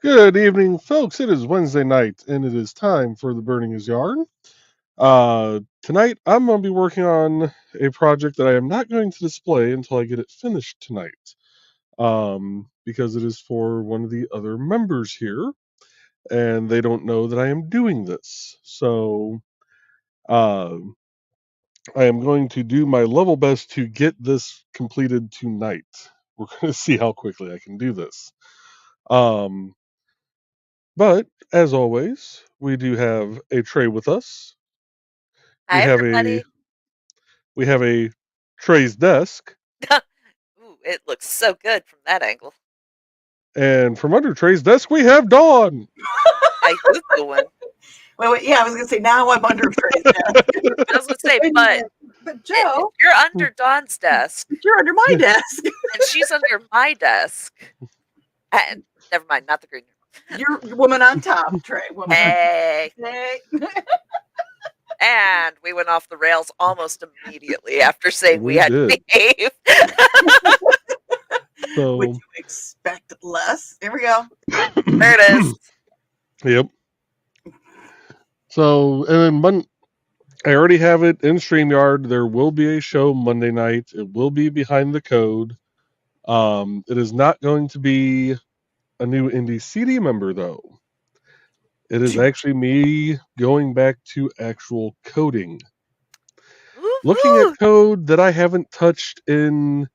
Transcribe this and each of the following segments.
Good evening, folks. It is Wednesday night, and it is time for the Burning is Yarn. Tonight, I'm going to be working on a project that I am not going to display until I get it finished tonight, because it is for one of the other members here, and they don't know that I am doing this. So, uh, I am going to do my level best to get this completed tonight. We're going to see how quickly I can do this. Um, But as always, we do have a tray with us. We Hi, have a everybody. we have a Trey's desk, Ooh, it looks so good from that angle. and from under Trey's desk we have Dawn. I Google one. Wait, yeah, I was gonna say now I'm under Trey's desk. I was gonna say, Wait a but minute. But Joe, you're under Dawn's desk, you're under my desk. and she's under my desk. And never mind, not the green room. You're woman on top, Trey. Woman Hey, on top. Hey. and we went off the rails almost immediately after saying we had to did. behave. So Would you expect less? Here we go. There it is. Yep. So and then I already have it in StreamYard. There will be a show Monday night. It will be behind the code. It is not going to be a new indie CD member though. It is actually me going back to actual coding. Looking Woo-hoo. at code that I haven't touched in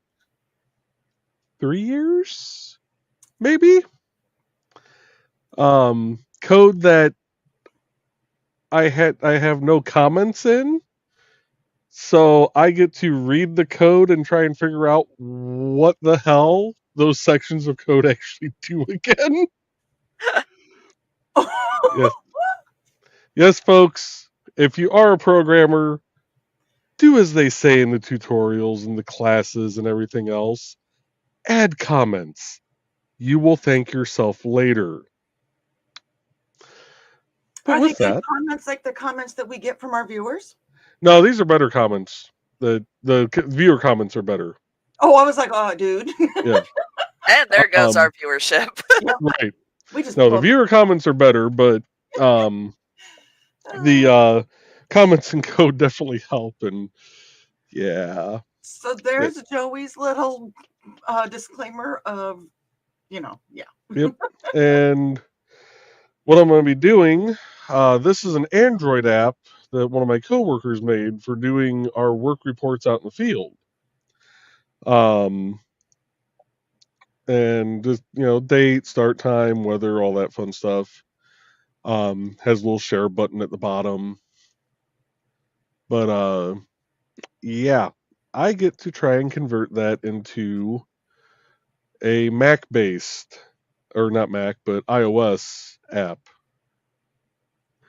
3 years, maybe. Code that I have no comments in, so I get to read the code and try and figure out what the hell those sections of code actually do again. Yes, folks. If you are a programmer, do as they say in the tutorials and the classes and everything else. Add comments. You will thank yourself later. But Are with they good that, comments like the comments that we get from our viewers? no, these are better comments. The viewer comments are better. Oh, I was like, oh, dude. Yeah. And there goes our viewership. Right. We just the viewer comments are better, but the comments and code definitely help, and yeah. So there's Joey's little disclaimer of, yeah. Yep. And what I'm going to be doing, this is an Android app that one of my coworkers made for doing our work reports out in the field. And just, date, start time, weather, all that fun stuff. Has a little share button at the bottom. But yeah, I get to try and convert that into a Mac-based, or not Mac, but iOS app.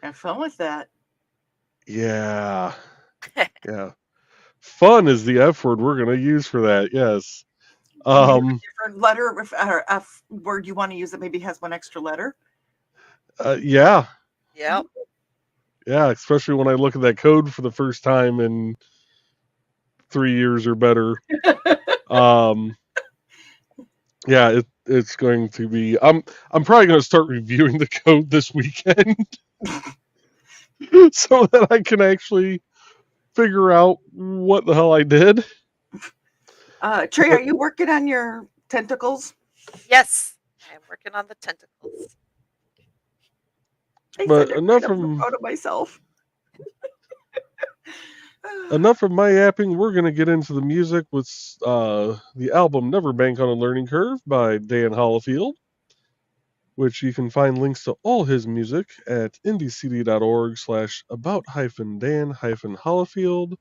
Have fun with that. Yeah. Yeah. Fun is the F word we're going to use for that, yes. Different letter or F word you want to use that maybe has one extra letter? Yeah. Yep. Yeah, especially when I look at that code for the first time in 3 years or better. Yeah, it's going to be. I'm probably going to start reviewing the code this weekend, so that I can actually figure out what the hell I did. Trey, are you working on your tentacles? Yes, I am working on the tentacles. But enough from proud of myself. Enough of my yapping. We're going to get into the music with the album Never Bank on a Learning Curve by Dan Hollifield, which you can find links to all his music at indiecd.org/about-dan-hollifield.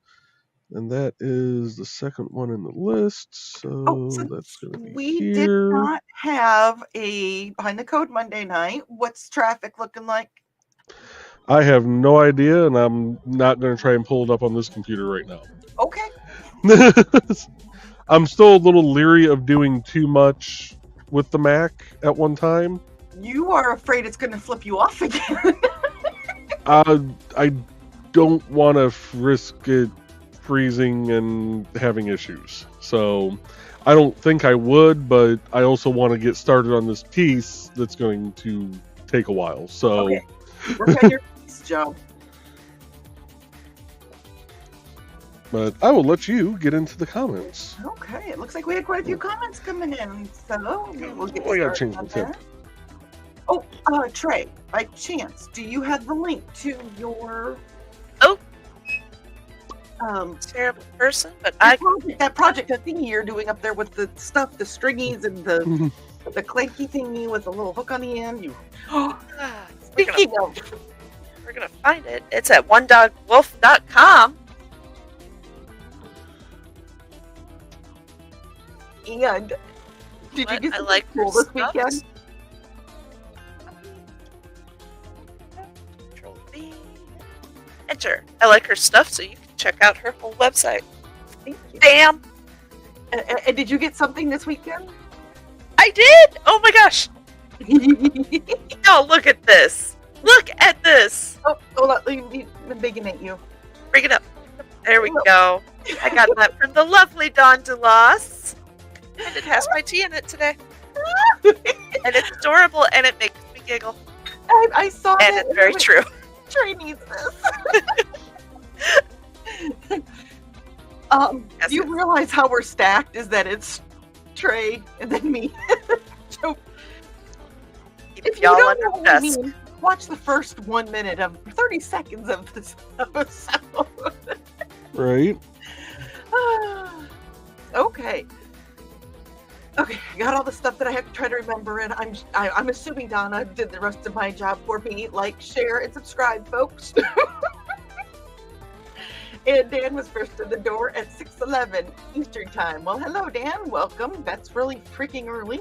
And that is the second one in the list. So that's going to be we here. did not have a Behind the Code Monday night. What's traffic looking like? I have no idea, and I'm not going to try and pull it up on this computer right now. Okay. I'm still a little leery of doing too much with the Mac at one time. You are afraid it's going to flip you off again. I don't want to risk it freezing and having issues. So I don't think I would, but I also want to get started on this piece that's going to take a while. So Okay. Work on your piece, Joe. but I will let you get into the comments. Okay, it looks like we had quite a few comments coming in, so we'll get Oh, I gotta started change on my tip. that. Oh, Trey, by chance, do you have the link to your Oh. um Terrible person, but that project, that thingy you're doing up there with the stuff, the stringies and the clanky thingy with a little hook on the end? You speaking of, we're gonna find it. It's at onedogwolf.com. and did you get I something like cool her this stuff. weekend? Control V. Enter. I like her stuff, so you can check out her whole website. Thank you. Damn, And did you get something this weekend? I did! Oh my gosh! Oh, look at this! Look at this! Oh, hold on, let me begin at you. Bring it up. There we go. I got that from the lovely Dawn DeLoss. And it has my tea in it today. And it's adorable, and it makes me giggle. I saw And it. it's very true. Trey needs this. Yes, Do you yes. realize how we're stacked? Is that it's Trey and then me. So, Keep if you y'all don't under know the what I desk. mean, watch the first 1 minute of 30 seconds of this episode. Right? Okay. Okay, I got all the stuff that I have to try to remember, and I'm assuming Donna did the rest of my job for me. Like, share, and subscribe, folks. And Dan was first to the door at 6:11 Eastern Time. Well, hello, Dan. Welcome. That's really freaking early.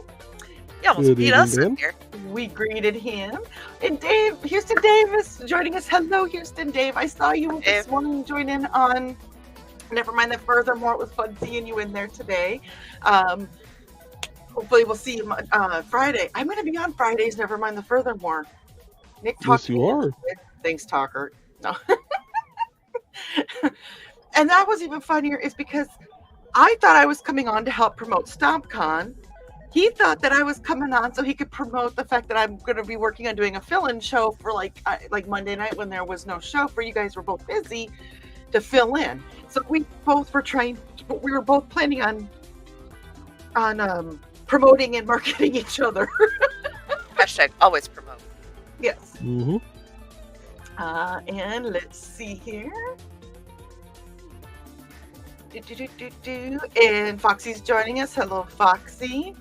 You almost Good beat evening, us in Dan. here. We greeted him. And Dave, Houston Davis, joining us. Hello, Houston Dave. I saw you this morning join in on Never Mind the Furthermore. It was fun seeing you in there today. Hopefully we'll see you Friday. I'm going to be on Fridays, Never Mind the Furthermore. Nick talked Yes, you are. Thanks, Talker. No. And that was even funnier is because I thought I was coming on to help promote StompCon. He thought that I was coming on so he could promote the fact that I'm going to be working on doing a fill-in show for like Monday night when there was no show for you guys were both busy to fill in. So we both were we were both planning on promoting and marketing each other. Hashtag always promote. Yes. Mm-hmm. And let's see here. And Foxy's joining us. Hello, Foxy.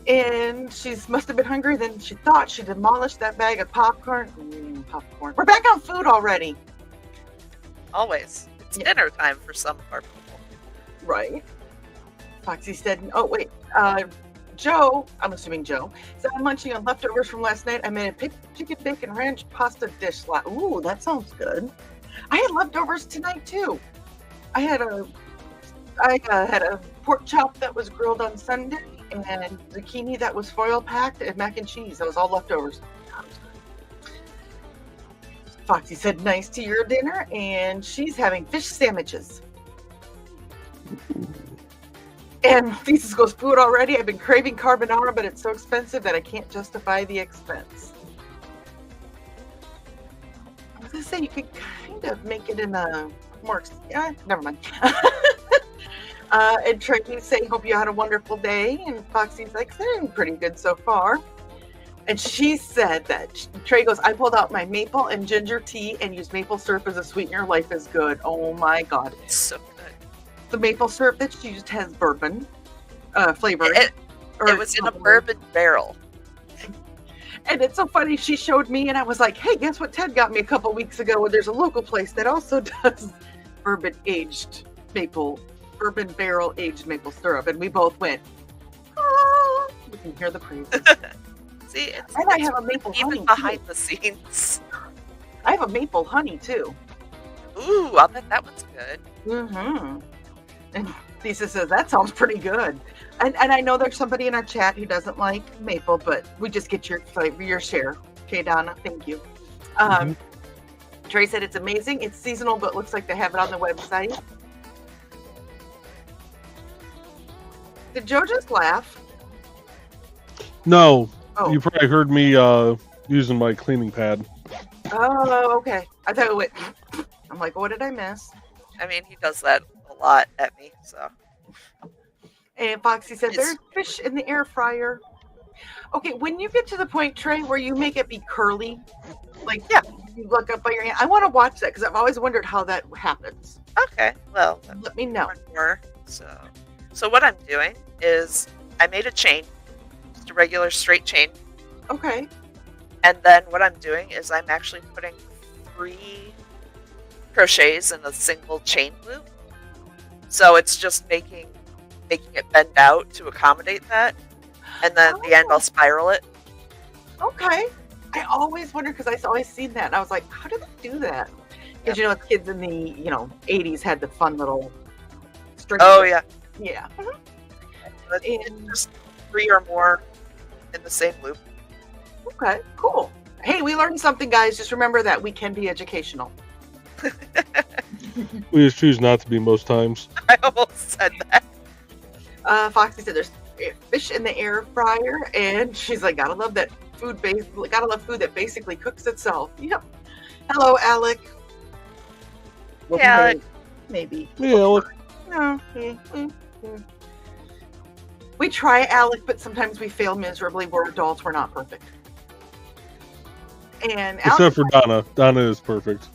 And she must have been hungry than she thought. She demolished that bag of popcorn. Popcorn. We're back on food already. Always. It's Yeah. dinner time for some of our people. Right. Foxy said, oh, wait. Joe, I'm assuming Joe, said I'm munching on leftovers from last night. I made a chicken bacon ranch pasta dish. Ooh, that sounds good. I had leftovers tonight, too. I had a pork chop that was grilled on Sunday and zucchini that was foil packed and mac and cheese. That was all leftovers. Foxy said, nice to your dinner, and she's having fish sandwiches. And Thesis goes, food already. I've been craving carbonara, but it's so expensive that I can't justify the expense. I was going to say, you could kind of make it in a more, never mind. And Trey's saying, hope you had a wonderful day. And Foxy's like, doing pretty good so far. And she said that, Trey goes, I pulled out my maple and ginger tea and used maple syrup as a sweetener. Life is good. Oh my God. It's so good. The maple syrup that she used has bourbon flavoring. It was in a bourbon barrel. And it's so funny. She showed me, and I was like, hey, guess what Ted got me a couple weeks ago? There's a local place that also does bourbon barrel aged maple syrup. And we both went, ah. You can hear the praises. See, it's, And I have a maple honey. even behind the scenes. I have a maple honey, too. Ooh, I'll bet that one's good. Mm-hmm. And Lisa says, that sounds pretty good. And I know there's somebody in our chat who doesn't like maple, but we just get your flavor, your share. Okay, Donna, thank you. Trey said it's amazing. It's seasonal, but looks like they have it on the website. Did Joe just laugh? No, Oh. you probably heard me using my cleaning pad. Oh, okay. I thought it went. I'm like, what did I miss? I mean, he does that a lot at me, so. And Foxy said, It's- "There's fish in the air fryer." Okay, when you get to the point, Trey, where you make it be curly, like you look up by your hand, I want to watch that because I've always wondered how that happens. Okay, well, Let me know. one more. So what I'm doing is I made a chain, just a regular straight chain, Okay. and then what I'm doing is I'm actually putting 3 crochets in a single chain loop. So it's just making it bend out to accommodate that, and then at the end I'll spiral it. Okay. I always wondered because I always seen that and I was like, how do they do that? Because you know, kids in the 80s had the fun little string. Oh yeah, Yeah. but it's just 3 or more in the same loop. Okay. Cool. Hey, we learned something, guys. Just remember that we can be educational. We just choose not to be most times. I almost said that. Foxy said there's fish in the air fryer, and she's like, gotta love that gotta love food that basically cooks itself. Yep. Hello, Alec. Well, Hey, Alec. Maybe. Yeah, look, No. We try, Alec, but sometimes we fail miserably. We're adults. We're not perfect. And Alec, except for Donna. Donna is perfect.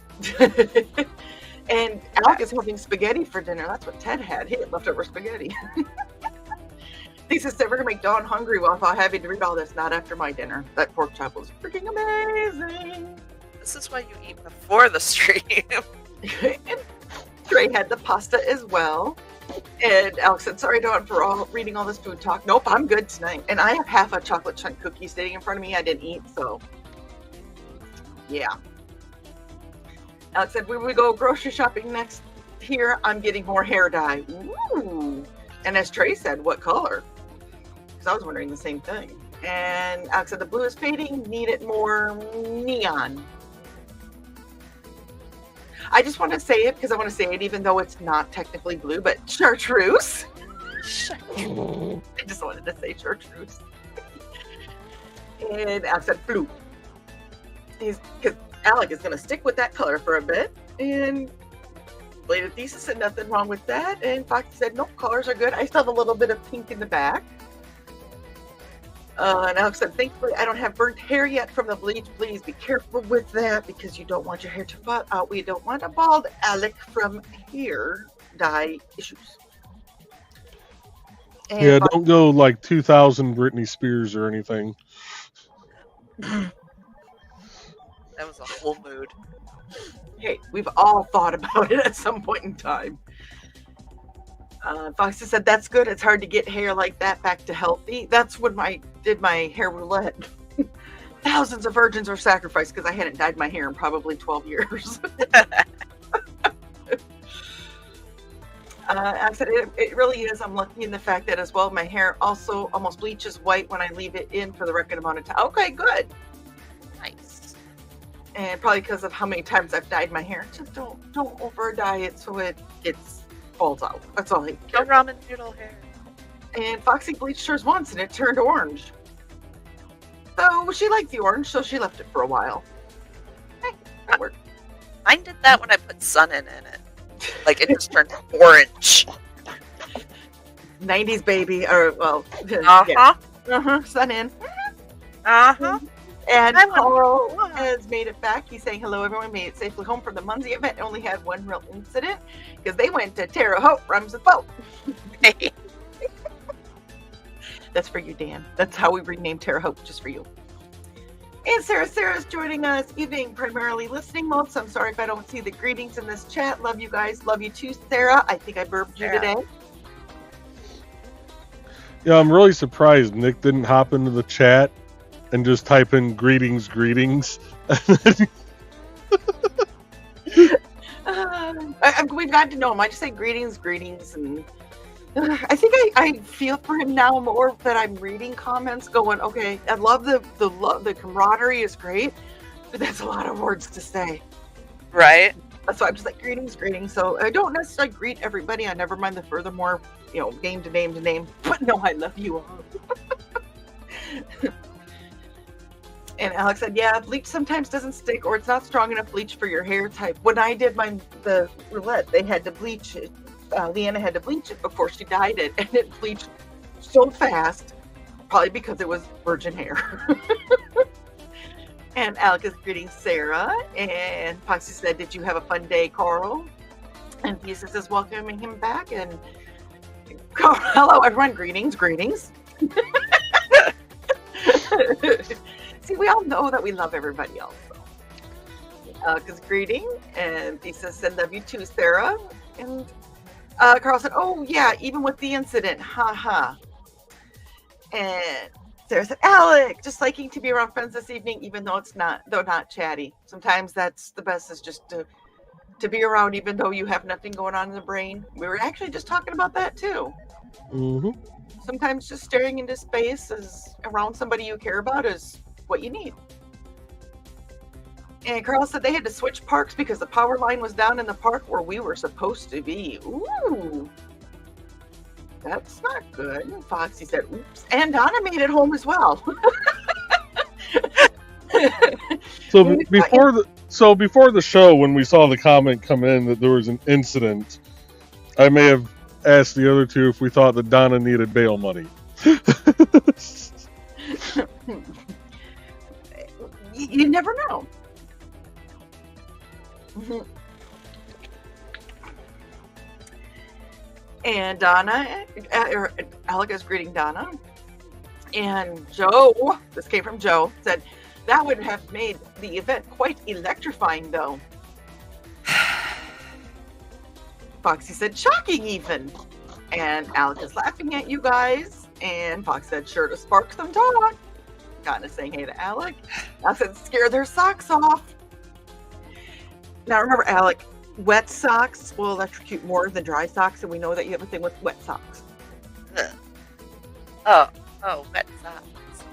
and Alec is having spaghetti for dinner. That's what Ted had. He had leftover spaghetti. Lisa said, we're going to make Dawn hungry without having to read all this. Not after my dinner. That pork chop was freaking amazing. This is why you eat before the stream. And Trey had the pasta as well. And Alex said, sorry, Dawn, for reading all this food talk. Nope, I'm good tonight. And I have half a chocolate chunk cookie sitting in front of me. I didn't eat, so yeah. Alex said, when we go grocery shopping next here, I'm getting more hair dye. Ooh. And as Trey said, what color? Because I was wondering the same thing. And Alex said, the blue is fading, need it more neon. I just want to say it because I want to say it even though it's not technically blue, but chartreuse. I just wanted to say chartreuse. And Alex said blue. Because Alec is going to stick with that color for a bit. And Lady Thesis said nothing wrong with that. And Foxy said, nope, colors are good. I still have a little bit of pink in the back. And Alex said, thankfully, I don't have burnt hair yet from the bleach. Please be careful with that because you don't want your hair to fall out. We don't want a bald Alec from hair dye issues. And Yeah, don't go like 2000 Britney Spears or anything. That was a whole mood. Hey, we've all thought about it at some point in time. Foxy said, that's good. It's hard to get hair like that back to healthy. That's when I did my hair roulette. Thousands of virgins were sacrificed because I hadn't dyed my hair in probably 12 years. I said, it really is. I'm lucky in the fact that as well, my hair also almost bleaches white when I leave it in for the record amount of time. Okay, good. Nice. And probably because of how many times I've dyed my hair. Just don't over dye it so it falls out. That's all I No care. ramen noodle hair. And Foxy bleached hers once and it turned orange. So she liked the orange, so she left it for a while. Hey, that worked. Mine did that when I put sun in it. Like it just turned orange. 90s baby, or well, Uh-huh. yeah. Sun in. Uh-huh. And I wonder Carl why. has made it back. He's saying hello, everyone. Made it safely home from the Muncie event. Only had one real incident because they went to Terre Haute, Rums and Boat. That's for you, Dan. That's how we renamed Terre Haute, just for you. And Sarah's joining us evening, primarily listening mode. So I'm sorry if I don't see the greetings in this chat. Love you guys. Love you too, Sarah. I think I burped you Sarah. today. Yeah, I'm really surprised Nick didn't hop into the chat and just type in greetings. We've got to know him. I just say greetings, and I think I feel for him now more that I'm reading comments, going, okay, I love the camaraderie is great, but that's a lot of words to say. Right? So I'm just like, greetings, greetings. So I don't necessarily greet everybody. I never mind the furthermore, name to name to name. But no, I love you all. And Alex said, yeah, bleach sometimes doesn't stick, or it's not strong enough bleach for your hair type. When I did the roulette, they had to bleach it. Leanna had to bleach it before she dyed it, and it bleached so fast, probably because it was virgin hair. And Alex is greeting Sarah, and Foxy said, did you have a fun day, Carl? And Pisa is welcoming him back, and Carl, hello everyone, greetings. See, we all know that we love everybody else. Because greeting, and Pisa said, love you too, Sarah. And Carl said, oh yeah, even with the incident, haha. And Sarah said, Alec, just liking to be around friends this evening, even though they're not chatty. Sometimes that's the best, is just to be around, even though you have nothing going on in the brain. We were actually just talking about that too. Mm-hmm. Sometimes just staring into space is around somebody you care about is what you need. And Carl said they had to switch parks because the power line was down in the park where we were supposed to be. Ooh. That's not good. Foxy said, oops. And Donna made it home as well. So before the show, when we saw the comment come in that there was an incident, I may have asked the other two if we thought that Donna needed bail money. You never know. And Donna, Alec is greeting Donna. And Joe, this came from Joe, said, that would have made the event quite electrifying, though. Foxy said, shocking even. And Alec is laughing at you guys. And Fox said, sure to spark some talk. Donna saying hey to Alec. I said, scare their socks off. Now remember, Alec, wet socks will electrocute more than dry socks, and we know that you have a thing with wet socks. Oh, wet socks.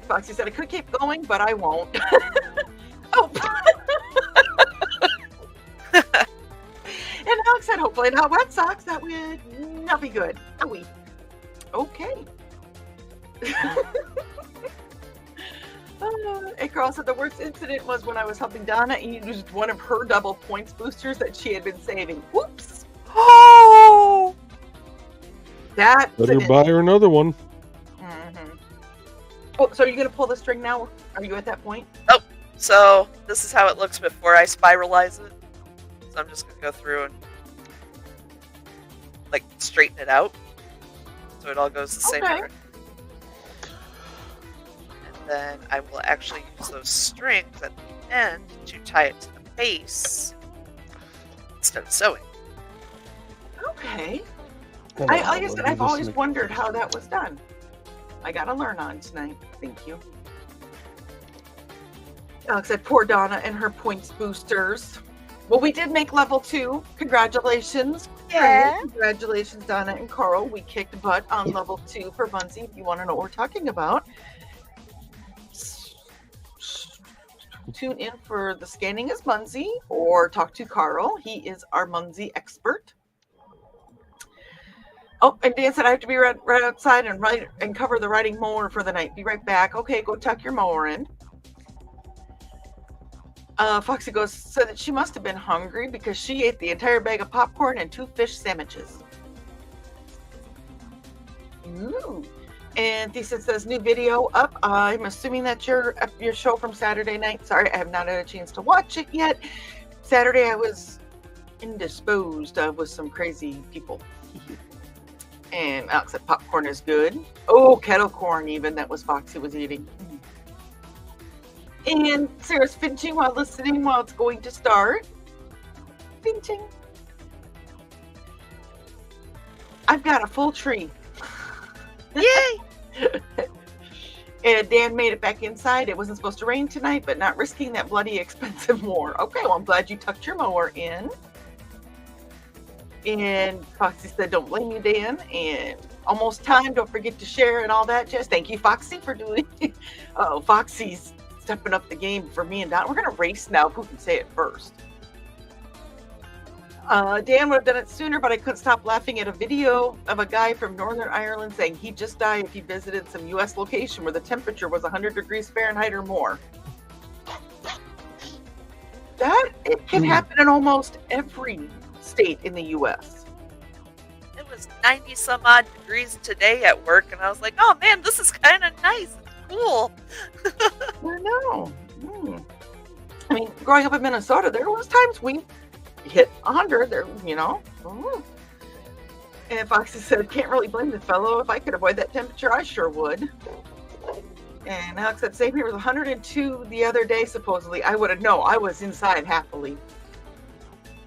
Foxy said, I could keep going, but I won't. Oh. And Alex said, hopefully not wet socks. That would not be good. Okay. And Carl said the worst incident was when I was helping Donna and used one of her double points boosters that she had been saving. Whoops. Oh! Better buy her another one. Mm-hmm. Oh, so are you going to pull the string now? Are you at that point? Oh, so this is how it looks before I spiralize it. So I'm just going to go through and like straighten it out so it all goes the same way. And then I will actually use those strings at the end to tie it to the base instead of sewing. Okay. Like I said, I've always wondered how that was done. I got to learn on tonight. Thank you. Alex said, poor Donna and her points boosters. Well, we did make level 2. Congratulations. Yeah. Congratulations, Donna and Carl. We kicked butt on level 2 for Muncie, if you want to know what we're talking about. Tune in for the Scanning as Muncie or talk to Carl. He is our Muncie expert. Oh, and Dan said I have to be right outside and cover the riding mower for the night. Be right back. Okay, go tuck your mower in. Foxy said that she must have been hungry because she ate the entire bag of popcorn and 2 fish sandwiches. Ooh. And Thesis says, new video up. I'm assuming that's your show from Saturday night. Sorry, I have not had a chance to watch it yet. Saturday, I was indisposed with some crazy people. And Alex said popcorn is good. Oh, kettle corn even. That was Foxy was eating. And Sarah's finching while listening while it's going to start. Finching. I've got a full tree. Yay! And Dan made it back inside. It wasn't supposed to rain tonight, but not risking that bloody expensive mower. Okay, well, I'm glad you tucked your mower in. And Foxy said, don't blame you, Dan. And almost time. Don't forget to share and all that jazz. Thank you, Foxy, for doing it. Oh, Foxy's stepping up the game for me and Don. We're going to race now. Who can say it first? Dan would have done it sooner, but I couldn't stop laughing at a video of a guy from Northern Ireland saying he'd just die if he visited some U.S. location where the temperature was 100 degrees Fahrenheit or more. That it can happen in almost every state in the U.S. It was 90 some odd degrees today at work, and I was like, oh man, this is kind of nice. It's cool. I know. I mean, growing up in Minnesota, there was times we hit 100 there, you know. And Foxy said, can't really blame the fellow. If I could avoid that temperature, I sure would. And Alex said, same here. It was 102 the other day, supposedly. I would have known. I was inside happily.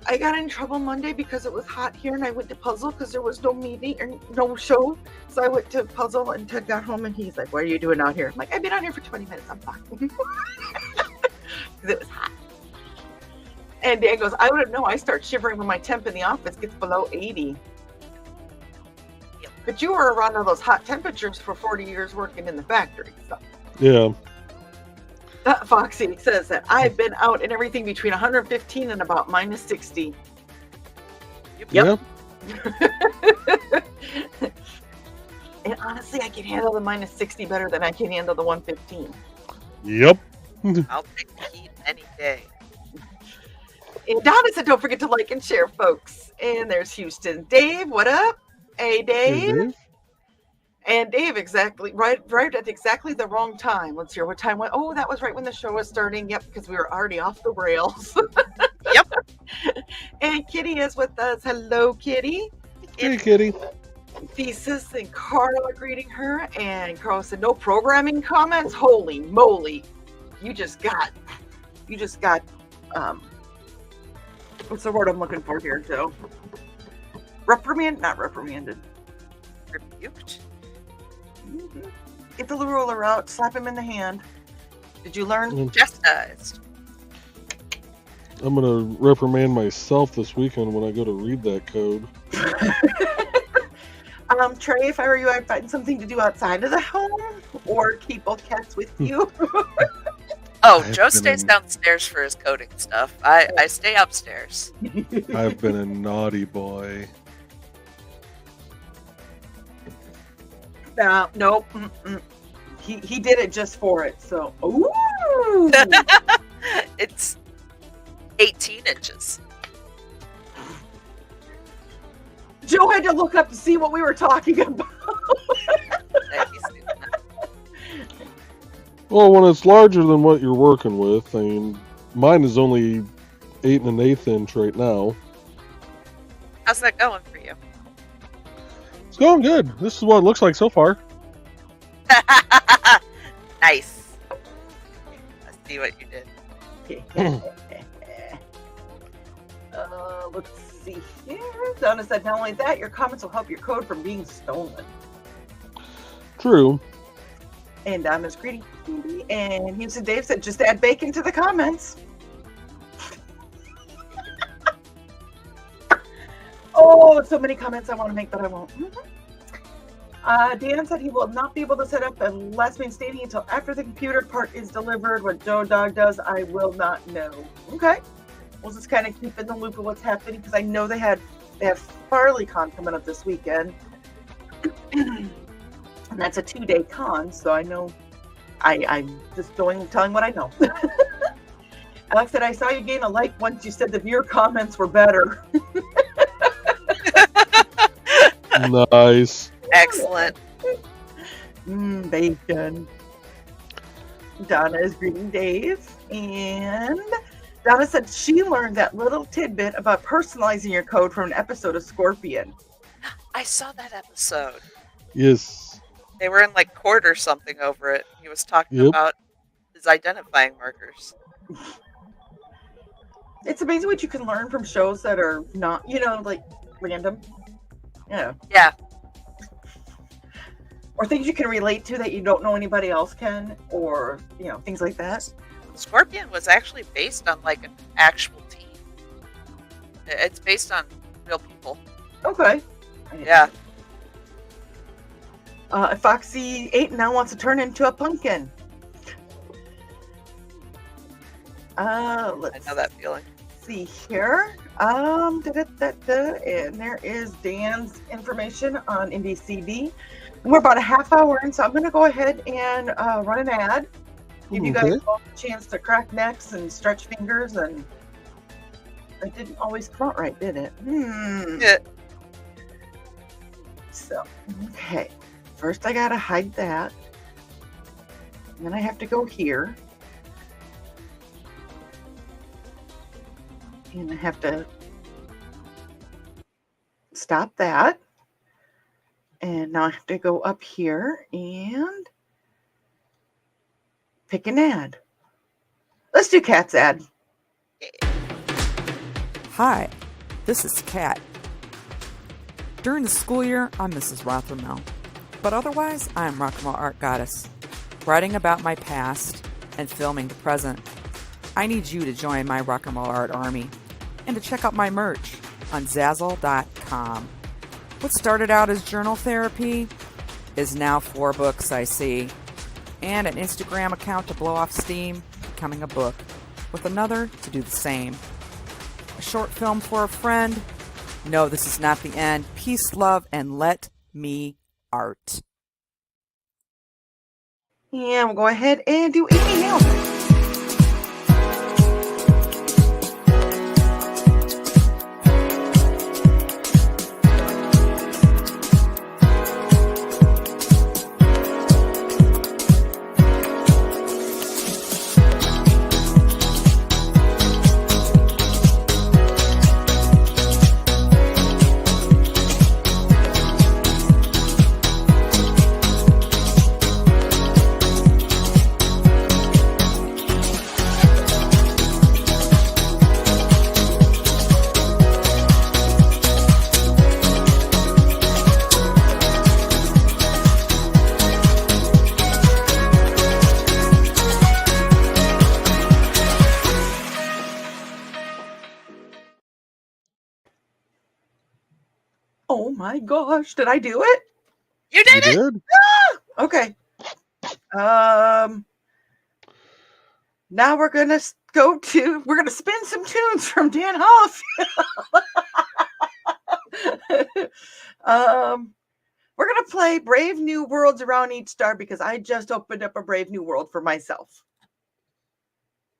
I got in trouble Monday because it was hot here, and I went to Puzzle because there was no meeting or no show. So I went to Puzzle, and Ted got home, and he's like, what are you doing out here? I'm like, I've been out here for 20 minutes. I'm fine. Because it was hot. And Dan goes, I would have known. I start shivering when my temp in the office gets below 80. But you were around all those hot temperatures for 40 years working in the factory. So. Yeah. Foxy says that I've been out in everything between 115 and about minus 60. Yep. And honestly, I can handle the minus 60 better than I can handle the 115. Yep. I'll take the heat any day. And Donna said, don't forget to like and share, folks. And there's Houston. Dave, what up? Hey, Dave. Hey, Dave. And Dave, exactly right at exactly the wrong time. Let's hear what time went. Oh, that was right when the show was starting. Yep, because we were already off the rails. Yep. And Kitty is with us. Hello, Kitty. Hey, Kitty. Thesis and Carl are greeting her. And Carl said, no programming comments? Holy moly. You just got, what's the word I'm looking for here, Joe? Not reprimanded. Rebuked? Mm-hmm. Get the ruler out, slap him in the hand. Did you learn? Chastised. I'm going to reprimand myself this weekend when I go to read that code. Trey, if I were you, I'd find something to do outside of the home or keep both cats with you. Oh, Joe stays downstairs for his coding stuff. I stay upstairs. I've been a naughty boy. Nope. He did it just for it. So, ooh. It's 18 inches. Joe had to look up to see what we were talking about. Well, when it's larger than what you're working with, I mean, mine is only 8 1/8 inch right now. How's that going for you? It's going good. This is what it looks like so far. Nice. I see what you did. Let's see here. Donna said, not only that, your comments will help your code from being stolen. True. And Donna's greeting. And Houston Dave said, just add bacon to the comments. Oh, so many comments I want to make, but I won't. Dan said he will not be able to set up a last man standing until after the computer part is delivered. What Joe Dog does, I will not know. Okay. We'll just kind of keep in the loop of what's happening because I know they have FarleyCon coming up this weekend. And that's a 2-day con, so I know I'm just telling what I know. Alex said, I saw you gain a like once you said the viewer comments were better. Nice. Excellent. Bacon. Donna is greeting Dave. And Donna said she learned that little tidbit about personalizing your code from an episode of Scorpion. I saw that episode. Yes. They were in like court or something over it. He was talking about his identifying markers. It's amazing what you can learn from shows that are not, like random. Yeah. Yeah. Or things you can relate to that you don't know anybody else can, or, things like that. Scorpion was actually based on like an actual team. It's based on real people. Okay. Yeah. Foxy 8 now wants to turn into a pumpkin. I know that feeling. See here. And there is Dan's information on IndieCD. And we're about a half hour in, so I'm going to go ahead and run an ad. Give you guys all a chance to crack necks and stretch fingers, and it didn't always come out right, did it? Yeah. So, okay. First I gotta hide that. And then I have to go here. And I have to stop that. And now I have to go up here and pick an ad. Let's do Kat's ad. Hi, this is Kat. During the school year, I'm Mrs. Rothermel, but otherwise, I'm Rock and Roll Art Goddess, writing about my past and filming the present. I need you to join my Rock and Roll Art army and to check out my merch on Zazzle.com. What started out as journal therapy is now 4 books, I see, and an Instagram account to blow off steam, becoming a book, with another to do the same. A short film for a friend. No, this is not the end. Peace, love, and let me art. And we'll go ahead and do email. Oh my gosh, did I do it? You did You it! did? Okay. Now we're gonna spin some tunes from Dan Hollifield. We're gonna play Brave New Worlds Around Each Star because I just opened up a Brave New World for myself.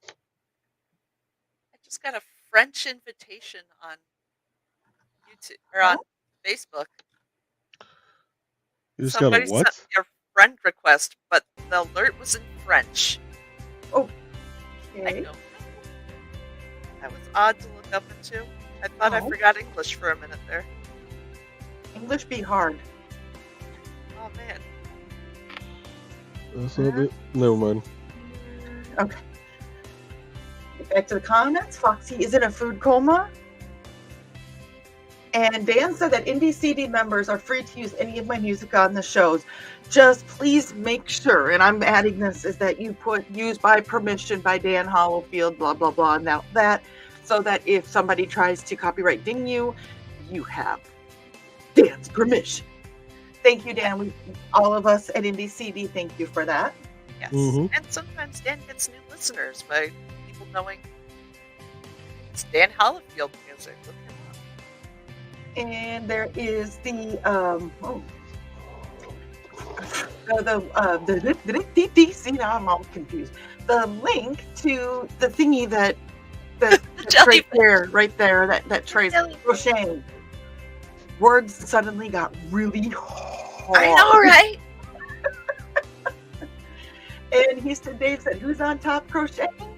I just got a French invitation on YouTube or on Facebook. You just Somebody got a what? sent me a friend request, but the alert was in French. Okay. I don't know. That was odd to look up into. I thought I forgot English for a minute there. English be hard. Oh man. That's not it. Never mind. Okay. Get back to the comments. Foxy is in a food coma. And Dan said that IndieCD members are free to use any of my music on the shows. Just please make sure, and I'm adding this, is that you put used by permission by Dan Hollowfield, blah, blah, blah, and that, so that if somebody tries to copyright ding you, you have Dan's permission. Thank you, Dan. All of us at IndieCD, thank you for that. Yes. Mhm. And sometimes Dan gets new listeners by people knowing it's Dan Hollifield music. Look him up. And there is the see, now I'm all confused. The link to the thingy that's right there, that trace crocheting. Words suddenly got really hard. I know, right? And Dave said, who's on top crocheting?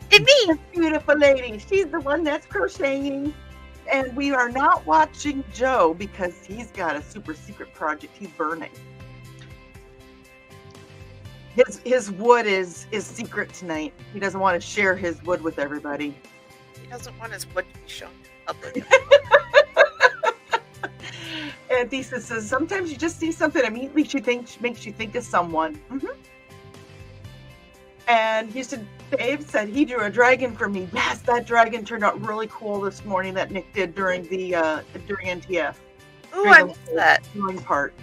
It's me. This beautiful lady. She's the one that's crocheting. And we are not watching Joe because he's got a super secret project he's burning. His wood is secret tonight. He doesn't want to share his wood with everybody. He doesn't want his wood to be shown to the public. And Thesis says, sometimes you just see something immediately makes you think of someone. Mm-hmm. And Houston Dave said he drew a dragon for me. Yes, that dragon turned out really cool this morning that Nick did during NTF. Ooh, I missed that. Part.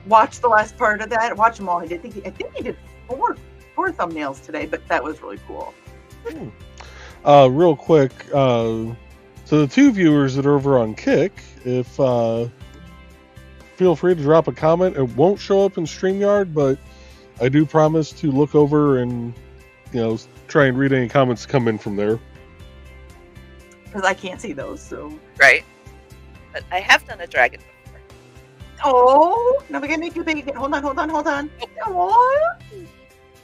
Watch the last part of that. Watch them all. I think he did four thumbnails today, but that was really cool. Real quick, to the two viewers that are over on Kick, if feel free to drop a comment. It won't show up in StreamYard, but I do promise to look over and try and read any comments that come in from there. Because I can't see those, so. Right. But I have done a dragon before. Oh, now we're gonna make you big. Hold on. Oh.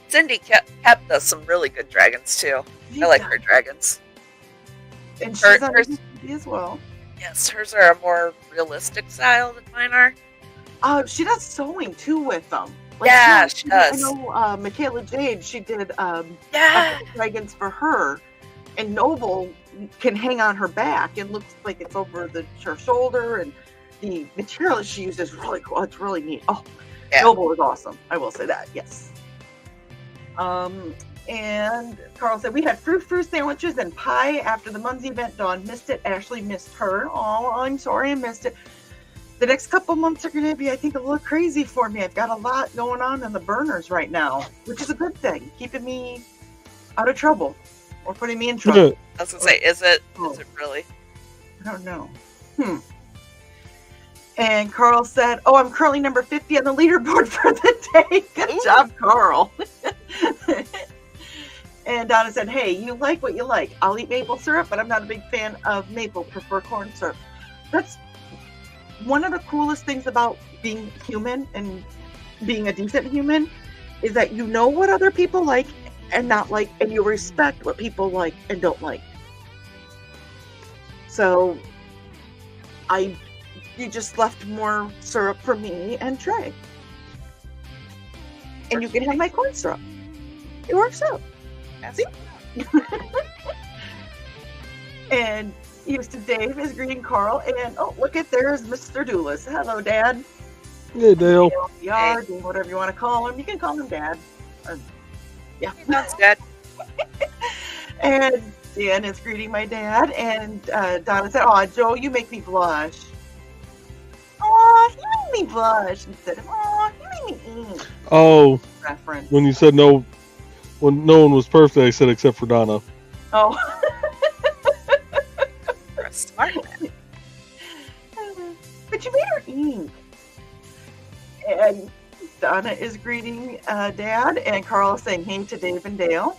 Cindy kept does some really good dragons too. I like her dragons. And she's on hers TV as well. Yes, hers are a more realistic style than mine are. She does sewing too with them. Like, yeah, she does. I know Michaela Jade, she did yeah. dragons for her, and Noble can hang on her back. It looks like it's over her shoulder, and the material that she uses is really cool. It's really neat. Oh, yeah. Noble is awesome. I will say that. Yes. And Carl said, we had fruit sandwiches and pie after the Munzie event. Dawn missed it. Ashley missed her. Oh, I'm sorry I missed it. The next couple months are going to be, I think, a little crazy for me. I've got a lot going on in the burners right now, which is a good thing. Keeping me out of trouble or putting me in trouble. I was going to say, is it really? I don't know. And Carl said, oh, I'm currently number 50 on the leaderboard for the day. Good job, Carl. And Donna said, hey, you like what you like. I'll eat maple syrup, but I'm not a big fan of maple. Prefer corn syrup. That's one of the coolest things about being human and being a decent human is that you know what other people like and not like, and you respect what people like and don't like. So you just left more syrup for me and Trey. And you can have my corn syrup. It works out. See? And Houston Dave is greeting Carl, and oh, look at there's Mr. Doulis. Hello, Dad. Hey, Dale. Yard, whatever you want to call him. You can call him Dad. Yeah. That's Dad. And Dan is greeting my dad, and Donna said, "Aw, Joe, you make me blush." Aw, you make me blush. Instead of, aw, you make me eat. Oh, reference. When you said no, when no one was perfect, I said except for Donna. Oh. You're a smart man. But you made her eat. And Donna is greeting Dad, and Carl is saying hey to Dave and Dale.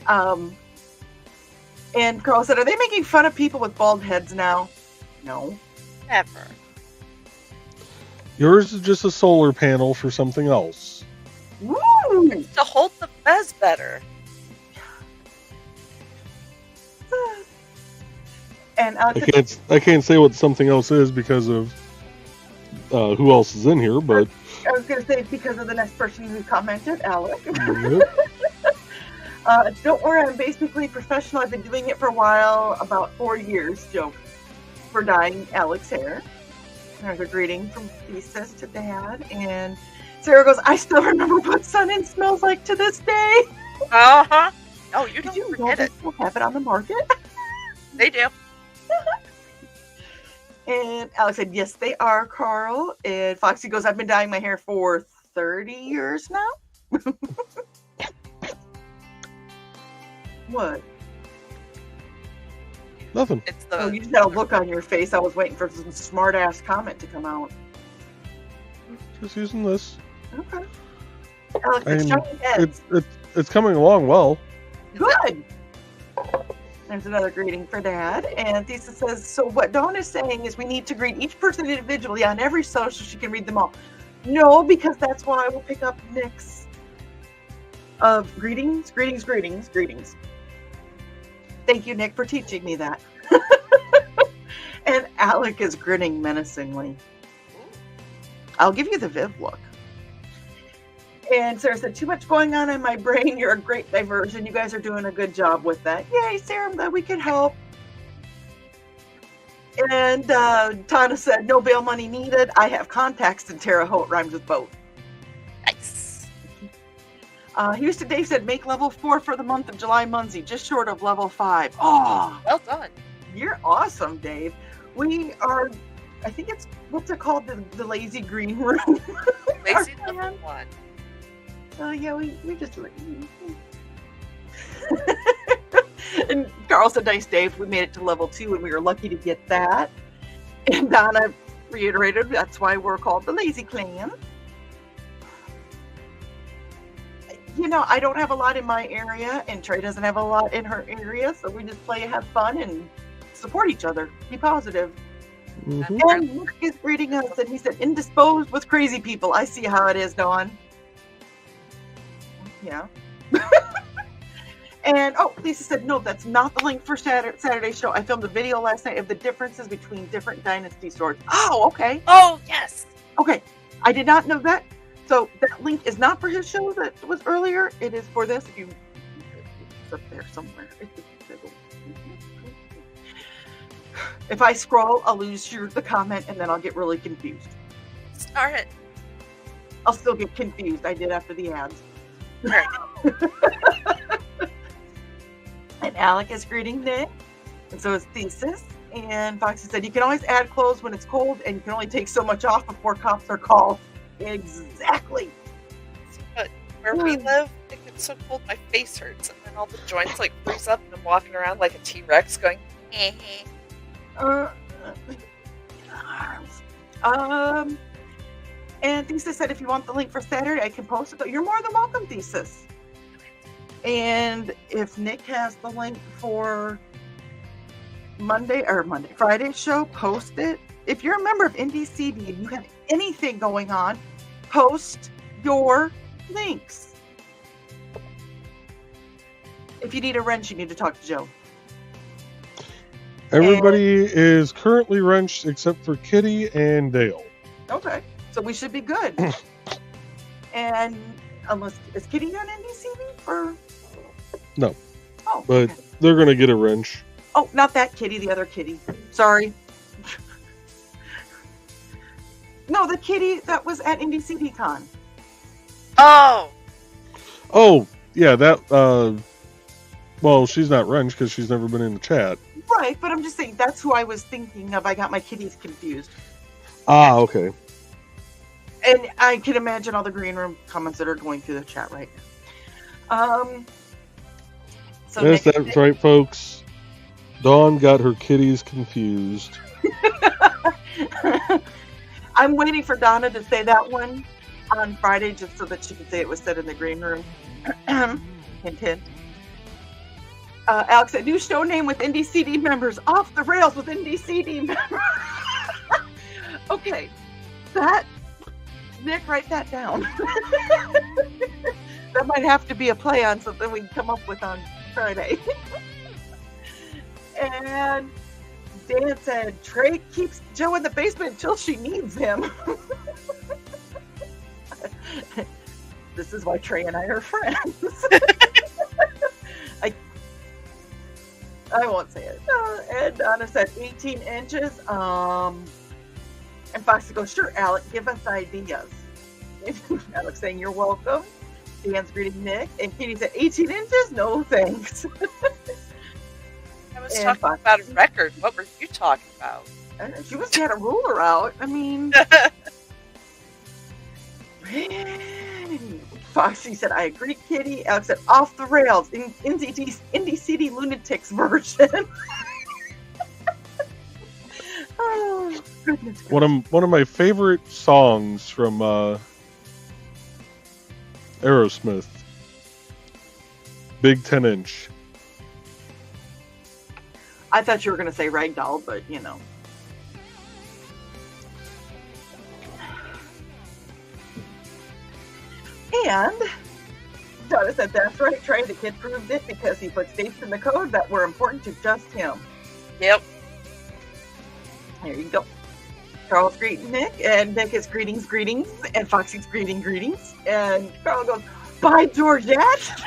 And Carl said, are they making fun of people with bald heads now? No. Never. Yours is just a solar panel for something else. Woo! It's to hold the fez better. And I can't say what something else is because of who else is in here, but I was going to say because of the next person who commented, Alec. Yep. Don't worry, I'm basically professional. I've been doing it for a while, about 4 years, joke, for dyeing Alec's hair. There's a greeting from Lisa to Dad, and Sarah goes, I still remember what Sun-In smells like to this day. Uh-huh. Oh, you don't Did forget it. Still have it on the market? They do. And Alex said, yes, they are, Carl. And Foxy goes, I've been dyeing my hair for 30 years now. What? Nothing. It's the. Oh, you just had a look on your face. I was waiting for some smart ass comment to come out. Just using this. Okay. Alex, it's shiny heads. It's coming along well. Good. There's another greeting for Dad. And Thesa says, so what Dawn is saying is we need to greet each person individually on every show so she can read them all. No, because that's why I will pick up Nick's of greetings. Thank you, Nick, for teaching me that. And Alec is grinning menacingly. I'll give you the Viv look. And Sarah said, too much going on in my brain. You're a great diversion. You guys are doing a good job with that. Yay, Sarah, I'm glad we can help. And Tana said, no bail money needed. I have contacts in Terre Haute, rhymes with boat. Nice. Houston Dave said, make level 4 for the month of July Munzie, just short of level 5. Oh, well done. You're awesome, Dave. We are, I think it's, what's it called? The lazy green room. Lazy level 1. So yeah, we just And Carl said, nice, Dave. We made it to level 2 and we were lucky to get that. And Donna reiterated, that's why we're called the Lazy Clan. You know, I don't have a lot in my area, and Trey doesn't have a lot in her area, so we just play, have fun, and support each other. Be positive. Mhm. And Nick is greeting us, and he said, indisposed with crazy people. I see how it is, Dawn. Yeah. And, oh, Lisa said, no, that's not the link for Saturday's show. I filmed a video last night of the differences between different Dynasty swords. Oh, okay. Oh, yes. Okay. I did not know that. So that link is not for his show that was earlier. It is for this. If you, it's up there somewhere. If I scroll, I'll lose the comment, and then I'll get really confused. Start it. I'll still get confused. I did after the ads. All right. And Alec is greeting Nick, and so is Thesis. And Foxy said, you can always add clothes when it's cold, and you can only take so much off before cops are called. Exactly. But where we live, it gets so cold my face hurts, and then all the joints like freeze up, and I'm walking around like a T-Rex going, And Thesis said, if you want the link for Saturday, I can post it. You're more than welcome, Thesis. And if Nick has the link for Friday's show, post it. If you're a member of NDCD and you have anything going on, post your links. If you need a wrench, you need to talk to Joe. Everybody is currently wrenched except for Kitty and Dale. Okay, so we should be good. And unless, is Kitty on NDCD or? No. Oh, But okay. they're going to get a wrench. Oh, not that Kitty, the other Kitty. Sorry. No, the Kitty that was at NDCD Con. oh, Oh, yeah, that, well, she's not wrenched because she's never been in the chat. Right, but I'm just saying that's who I was thinking of. I got my kitties confused. Ah, okay. And I can imagine all the green room comments that are going through the chat right now. So Yes, Nick, that's right, folks. Dawn got her kitties confused. I'm waiting for Donna to say that one on Friday just so that she can say it was said in the green room. Hint, hint. Alex said, new show name with NDCD members. Off the rails with NDCD members. Okay. Nick, write that down. That might have to be a play on something we can come up with on Friday. And Dan said, Trey keeps Joe in the basement until she needs him. This is why Trey and I are friends. I won't say it. And Donna said 18 inches. And Foxy goes, sure, Alec, give us ideas. Alex saying, you're welcome. Dan's greeting Nick. And Katie said, 18 inches? No, thanks. I was And talking Foxy- about a record. What were you talking about? She was had a ruler out. I mean, Foxy said, I agree, Kitty. Alex said, off the rails. In NDCD Lunatics version. Oh, goodness. One of my favorite songs from Aerosmith. Big 10-inch. I thought you were going to say Ragdoll, but you know. And Donna said, that's right, Trey, the kid proved it because he put states in the code that were important to just him. Yep. There you go. Carl's greeting Nick, and Nick is greetings, and Foxy's greetings. And Carl goes, bye, Georgette.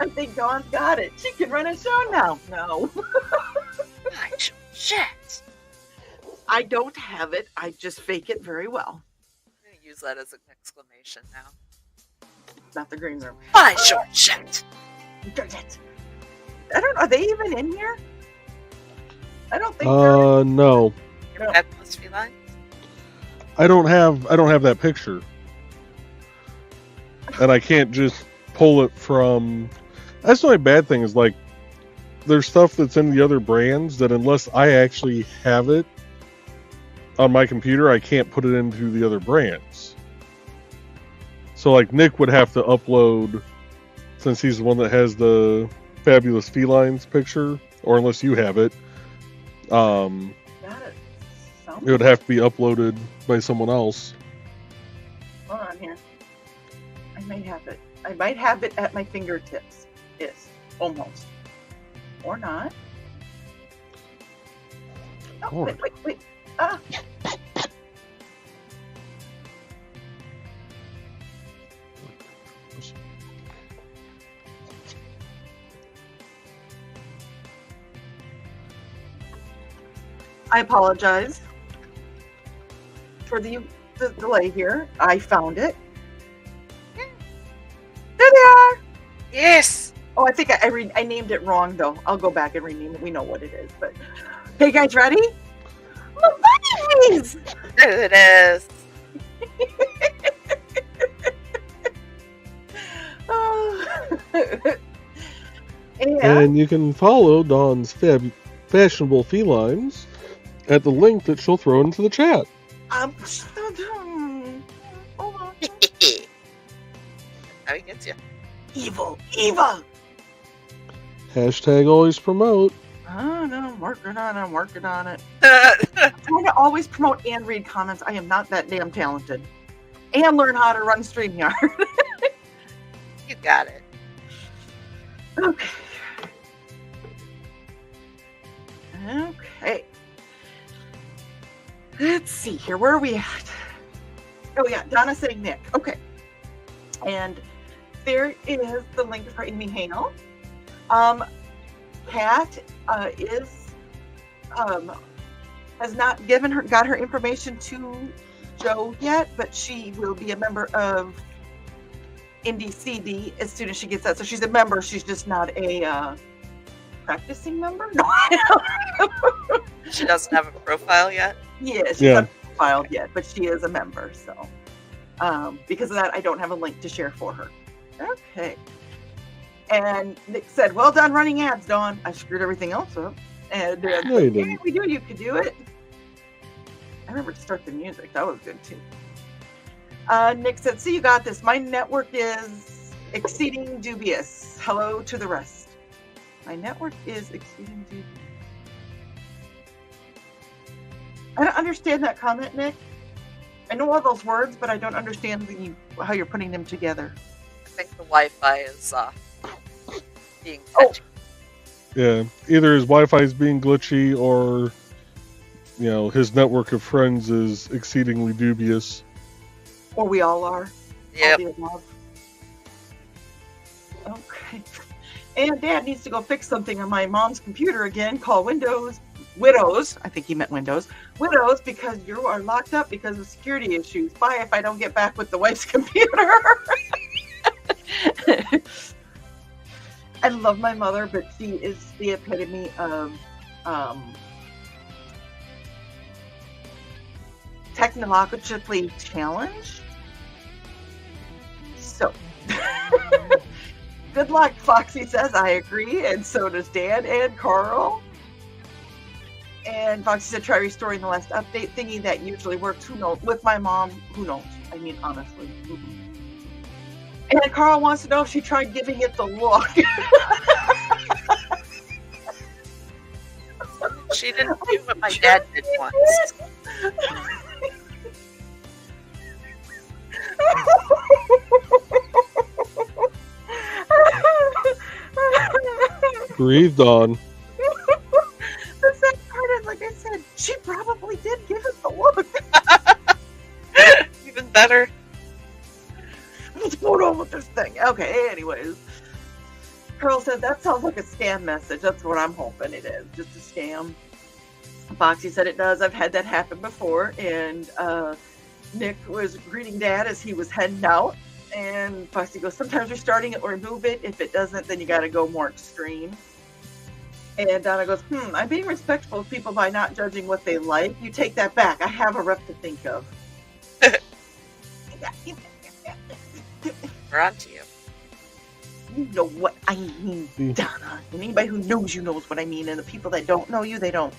I think Dawn's got it. She can run a show now. No. Shit. I don't have it. I just fake it very well. I'm going to use that as an exclamation now. Not the green room. Bye, shit. Georgette. I don't know. Are they even in here? I don't think they're in. No. Your fabulous felines? I don't have that picture. And I can't just pull it from. That's the only bad thing is like there's stuff that's in the other brands that unless I actually have it on my computer, I can't put it into the other brands. So like Nick would have to upload, since he's the one that has the Fabulous Felines picture, or unless you have it, Got it. it would have to be uploaded by someone else. Hold on here. I might have it. I might have it at my fingertips. Yes, almost. Or not. Oh, wait. Ah. I apologize for the delay here. I found it. There they are. Yes. Oh, I think I named it wrong though. I'll go back and rename it. We know what it is. But hey, guys, ready? Bunnies! There it is. Oh. And you can follow Dawn's fashionable felines at the link that she'll throw into the chat. Hold on. Now he gets you. Evil. Hashtag always promote. Oh no, I'm working on it. I'm trying to always promote and read comments. I am not that damn talented. And learn how to run StreamYard. You got it. Okay. Let's see here. Where are we at? Oh yeah, Donna saying Nick. Okay. And there is the link for Amy Hale. Kat has not got her information to Joe yet, but she will be a member of Indie CD as soon as she gets that. So she's a member. She's just not a practicing member. No. She doesn't have a profile yet. Yeah, she's not filed yet, but she is a member. So because of that, I don't have a link to share for her. Okay. And Nick said, "Well done running ads, Dawn. I screwed everything else up." And you didn't. We knew you could do it. I remember to start the music. That was good too. Nick said, "See, you got this. My network is exceeding dubious. Hello to the rest." My network is exceeding dubious. I don't understand that comment, Nick. I know all those words, but I don't understand how you're putting them together. I think the Wi-Fi is being touchy. Yeah, either his Wi-Fi is being glitchy, or his network of friends is exceedingly dubious. Or we all are. Yep. Okay. And Dad needs to go fix something on my mom's computer again. Call Widows. I think he meant Windows. Widows, because you are locked up because of security issues. Bye if I don't get back with the wife's computer. I love my mother, but she is the epitome of technologically challenged. So, good luck, Foxy says. I agree, and so does Dan and Carl. And Foxy said, try restoring the last update thingy. That usually works. Who knows? With my mom, who knows? I mean, honestly. And Carl wants to know if she tried giving it the look. She didn't do what my dad did once. Breathed on. The sad part is, like I said, she probably did give it the look. Even better. What's going on with this thing? Okay, anyways. Carl said, that sounds like a scam message. That's what I'm hoping it is. Just a scam. Foxy said it does. I've had that happen before. And Nick was greeting Dad as he was heading out. And Foxy goes, sometimes restarting it will remove it. If it doesn't, then you got to go more extreme. And Donna goes, I'm being respectful of people by not judging what they like. You take that back. I have a rep to think of. We're on to you. You know what I mean, Donna. And anybody who knows you knows what I mean. And the people that don't know you, they don't.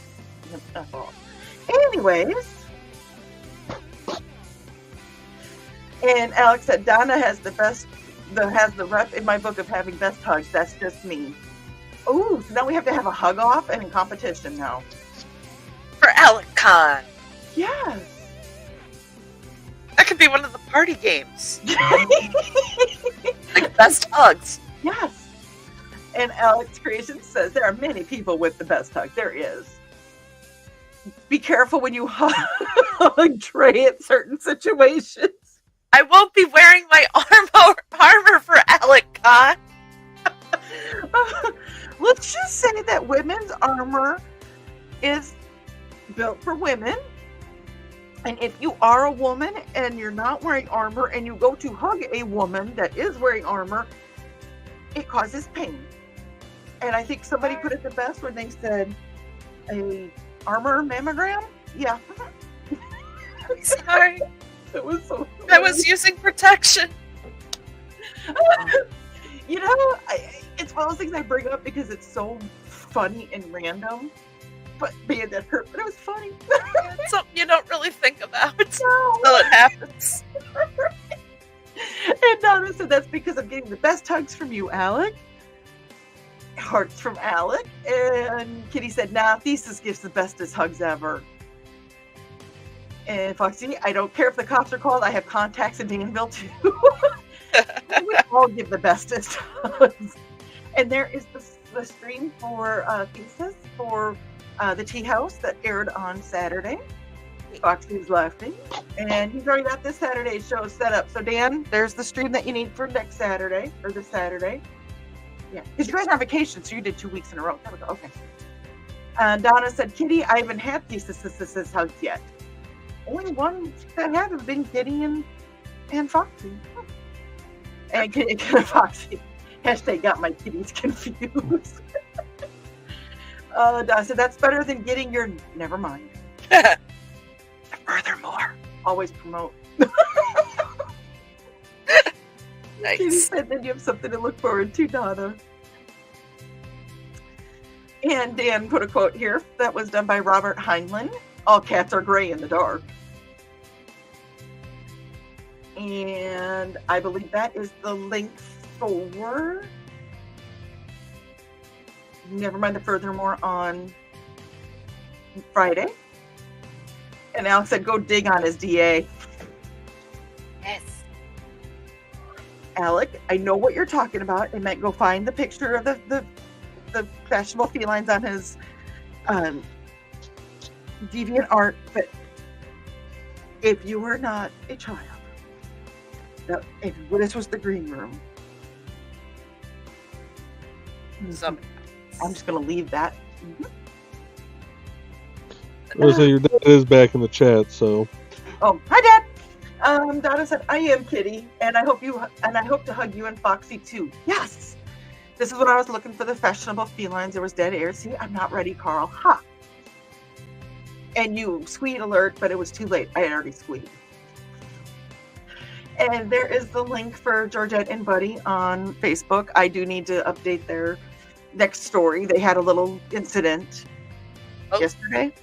Anyways. And Alex said, Donna has the rep in my book of having best hugs. That's just me. Oh, so now we have to have a hug off and in competition now. For AlecCon. Yes. That could be one of the party games. Like best hugs. Yes. And Alex Creation says there are many people with the best hug. There is. Be careful when you hug Trey at certain situations. I won't be wearing my armor for AlecCon. Let's just say that women's armor is built for women. And if you are a woman and you're not wearing armor and you go to hug a woman that is wearing armor, it causes pain. And I think somebody put it the best when they said, a armor mammogram? Yeah. Sorry. It was so funny. I was using protection. You know, it's one of those things I bring up because it's so funny and random. But man, that hurt, but it was funny. It's something you don't really think about No. until it happens. And Donna said that's because I'm getting the best hugs from you, Alec. Hearts from Alec. And Kitty said, nah, Thesis gives the bestest hugs ever. And Foxy, I don't care if the cops are called. I have contacts in Danville too. We all give the bestest hugs. And there is the stream for Thesis for the Tea House that aired on Saturday. Foxy's laughing. And he's already got this Saturday's show set up. So Dan, there's the stream that you need for next Saturday, or this Saturday. Yeah, because you guys are on vacation, so you did 2 weeks in a row. There we go. Okay. Donna said, Kitty, I haven't had Thesis hugs yet. Only one that have been Kitty and Foxy. And Foxy. Hashtag got my kitties confused. Donna said, that's better than getting your... Never mind. Furthermore, always promote. Nice. Kitty said, then you have something to look forward to, Donna. And Dan put a quote here that was done by Robert Heinlein. All cats are gray in the dark. And I believe that is the link for... Never mind the furthermore on Friday. And Alex said, go dig on his DA. Yes. Alec, I know what you're talking about. It meant go find the picture of the fashionable felines on his deviant art. But if you were not a child, if this was the green room, Somebody. I'm just going to leave that. I was say your dad is back in the chat, so. Oh, hi, Dad. Donna said, I am Kitty, and I hope to hug you and Foxy too. Yes. This is when I was looking for the fashionable felines. There was dead air. See, I'm not ready, Carl. Ha. And you squeed alert, but it was too late. I had already squeed. And there is the link for Georgette and Buddy on Facebook. I do need to update their next story. They had a little incident yesterday.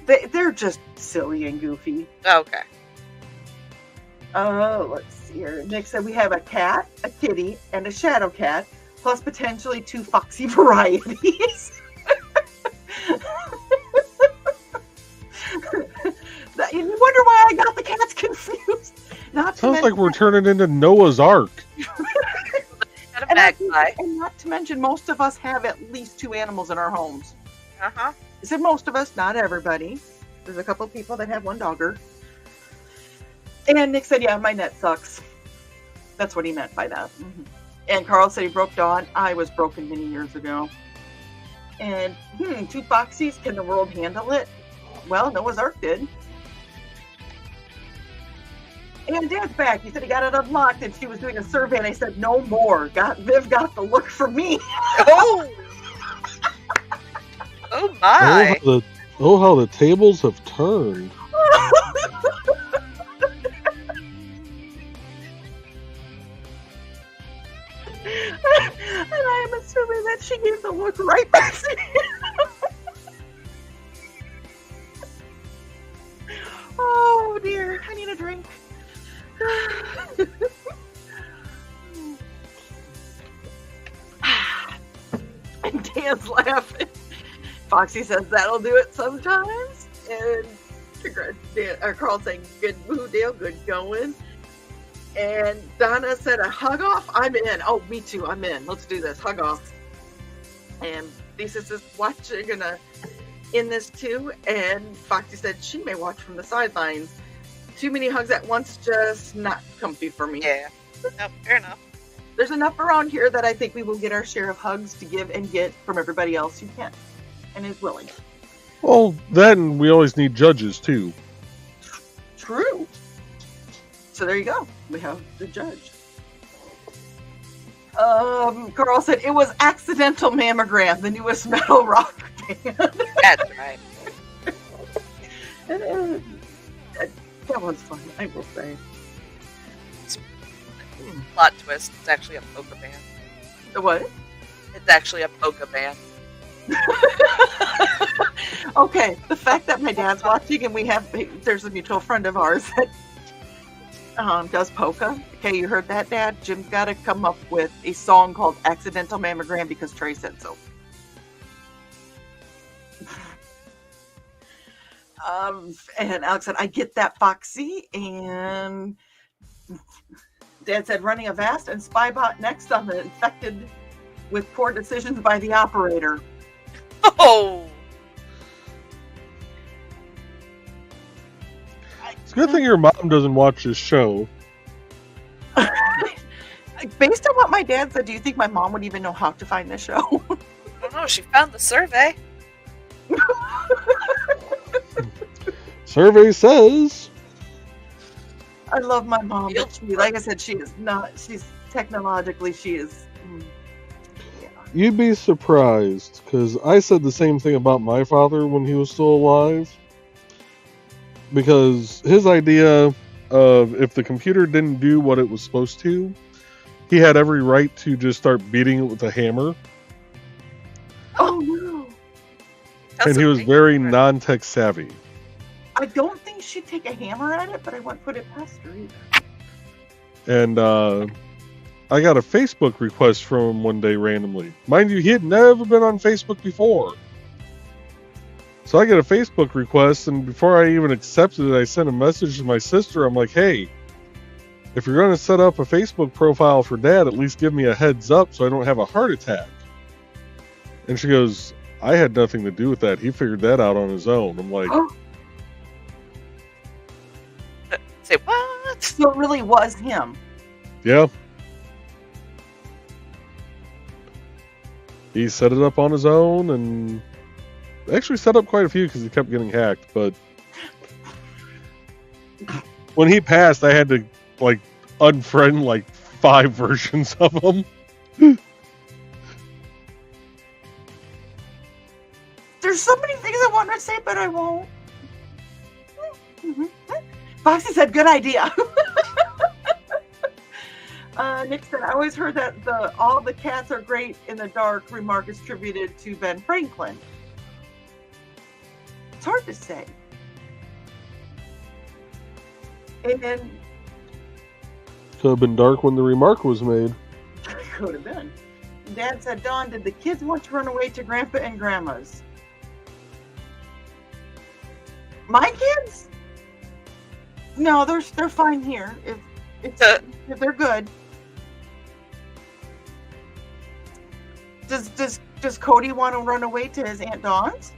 They're just silly and goofy. Okay. Oh, let's see here. Nick said we have a cat, a kitty, and a shadow cat, plus potentially 2 foxy varieties. You wonder why I got the cats confused. Sounds like we're turning into Noah's Ark. Got a magpie. And not to mention, most of us have at least 2 animals in our homes. Uh-huh. I said most of us, not everybody. There's a couple of people that have 1 dogger. And Nick said, yeah, my net sucks. That's what he meant by that. Mm-hmm. And Carl said he broke Dawn. I was broken many years ago. And 2 foxies, can the world handle it? Well, Noah's Ark did. And Dad's back. He said he got it unlocked and she was doing a survey and I said, no more. Viv got the look for me. Oh! Oh my! How the tables have turned. then she gave the look right back to me. Oh dear, I need a drink. And Dan's laughing. Foxy says that'll do it sometimes. And congrats, Dan, Carl saying good mood, Dale, good going. And Donna said a hug off. I'm in. Oh, me too. I'm in. Let's do this. Hug off. And Lisa says watching gonna in this too. And Foxy said she may watch from the sidelines. Too many hugs at once, just not comfy for me. Yeah. No, fair enough. There's enough around here that I think we will get our share of hugs to give and get from everybody else who can and is willing. Well, then we always need judges too. True. So there you go. We have the judge. Carl said it was Accidental Mammogram, the newest metal rock band. That's right. That one's fun, I will say. Plot twist, it's actually a polka band. The what? It's actually a polka band. Okay, the fact that my dad's watching and there's a mutual friend of ours that does polka. Okay, you heard that, Dad? Jim's got to come up with a song called Accidental Mammogram because Trey said so. And Alex said, I get that, Foxy. And Dad said, running a vast and spy bot next on the infected with poor decisions by the operator. Oh! It's a good thing your mom doesn't watch this show. Based on what my dad said, do you think my mom would even know how to find this show? I don't know, she found the survey. Survey says. I love my mom, but like I said, she's technologically, she is. Yeah. You'd be surprised, because I said the same thing about my father when he was still alive. Because his idea of if the computer didn't do what it was supposed to, he had every right to just start beating it with a hammer. Oh no! And he was very non-tech savvy. I don't think she'd take a hammer at it, but I wouldn't put it past her either. And I got a Facebook request from him one day randomly. Mind you, he had never been on Facebook before. So I get a Facebook request, and before I even accepted it, I sent a message to my sister. I'm like, hey, if you're going to set up a Facebook profile for Dad, at least give me a heads up so I don't have a heart attack. And she goes, I had nothing to do with that. He figured that out on his own. I'm like... Say what? So it really was him. Yeah. He set it up on his own, and actually set up quite a few because he kept getting hacked. But when he passed, I had to unfriend 5 versions of him. There's so many things I want to say, but I won't. Foxy said, good idea. Nick said, I always heard that all the cats are great in the dark remark is attributed to Ben Franklin. It's hard to say. And then... Could have been dark when the remark was made. Could have been. Dad said, Dawn, did the kids want to run away to Grandpa and Grandma's? My kids? No, they're fine here. If they're good. Does Cody want to run away to his Aunt Dawn's?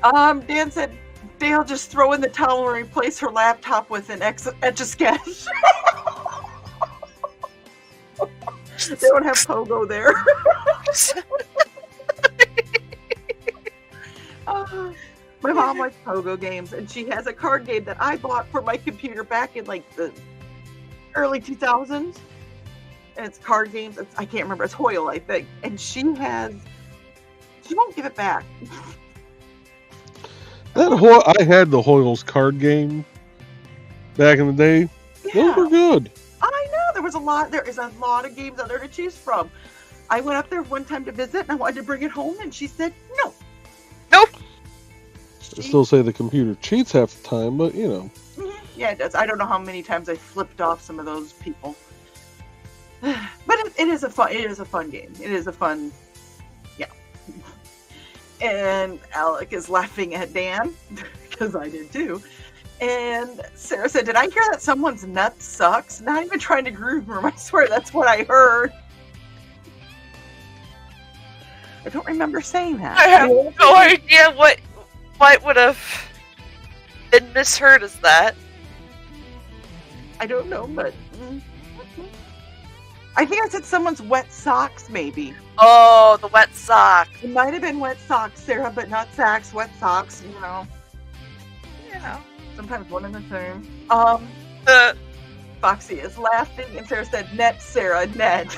Dan said Dale just throw in the towel and replace her laptop with an Etch-a-Sketch. They don't have Pogo there. My mom likes Pogo games, and she has a card game that I bought for my computer back in the early 2000s. And it's card games. I can't remember. It's Hoyle, I think. And she won't give it back. I had the Hoyle's card game back in the day. Yeah. Those were good. I know. There is a lot of games out there to choose from. I went up there one time to visit and I wanted to bring it home, and she said no. Nope. I still say the computer cheats half the time, but you know. Yeah, it does. I don't know how many times I flipped off some of those people. But it is a fun game. It is a fun, yeah. And Alec is laughing at Dan, because I did too. And Sarah said, "Did I hear that someone's nut sucks?" Not even trying to groom her. I swear that's what I heard. I don't remember saying that. I have no idea what would have been misheard as that. I don't know, but I think I said someone's wet socks, maybe. Oh, the wet sock. It might have been wet socks, Sarah, but not sacks, wet socks, you know. Yeah. Sometimes one and the same. Uh, Foxy is laughing, and Sarah said, "Net, Sarah, net."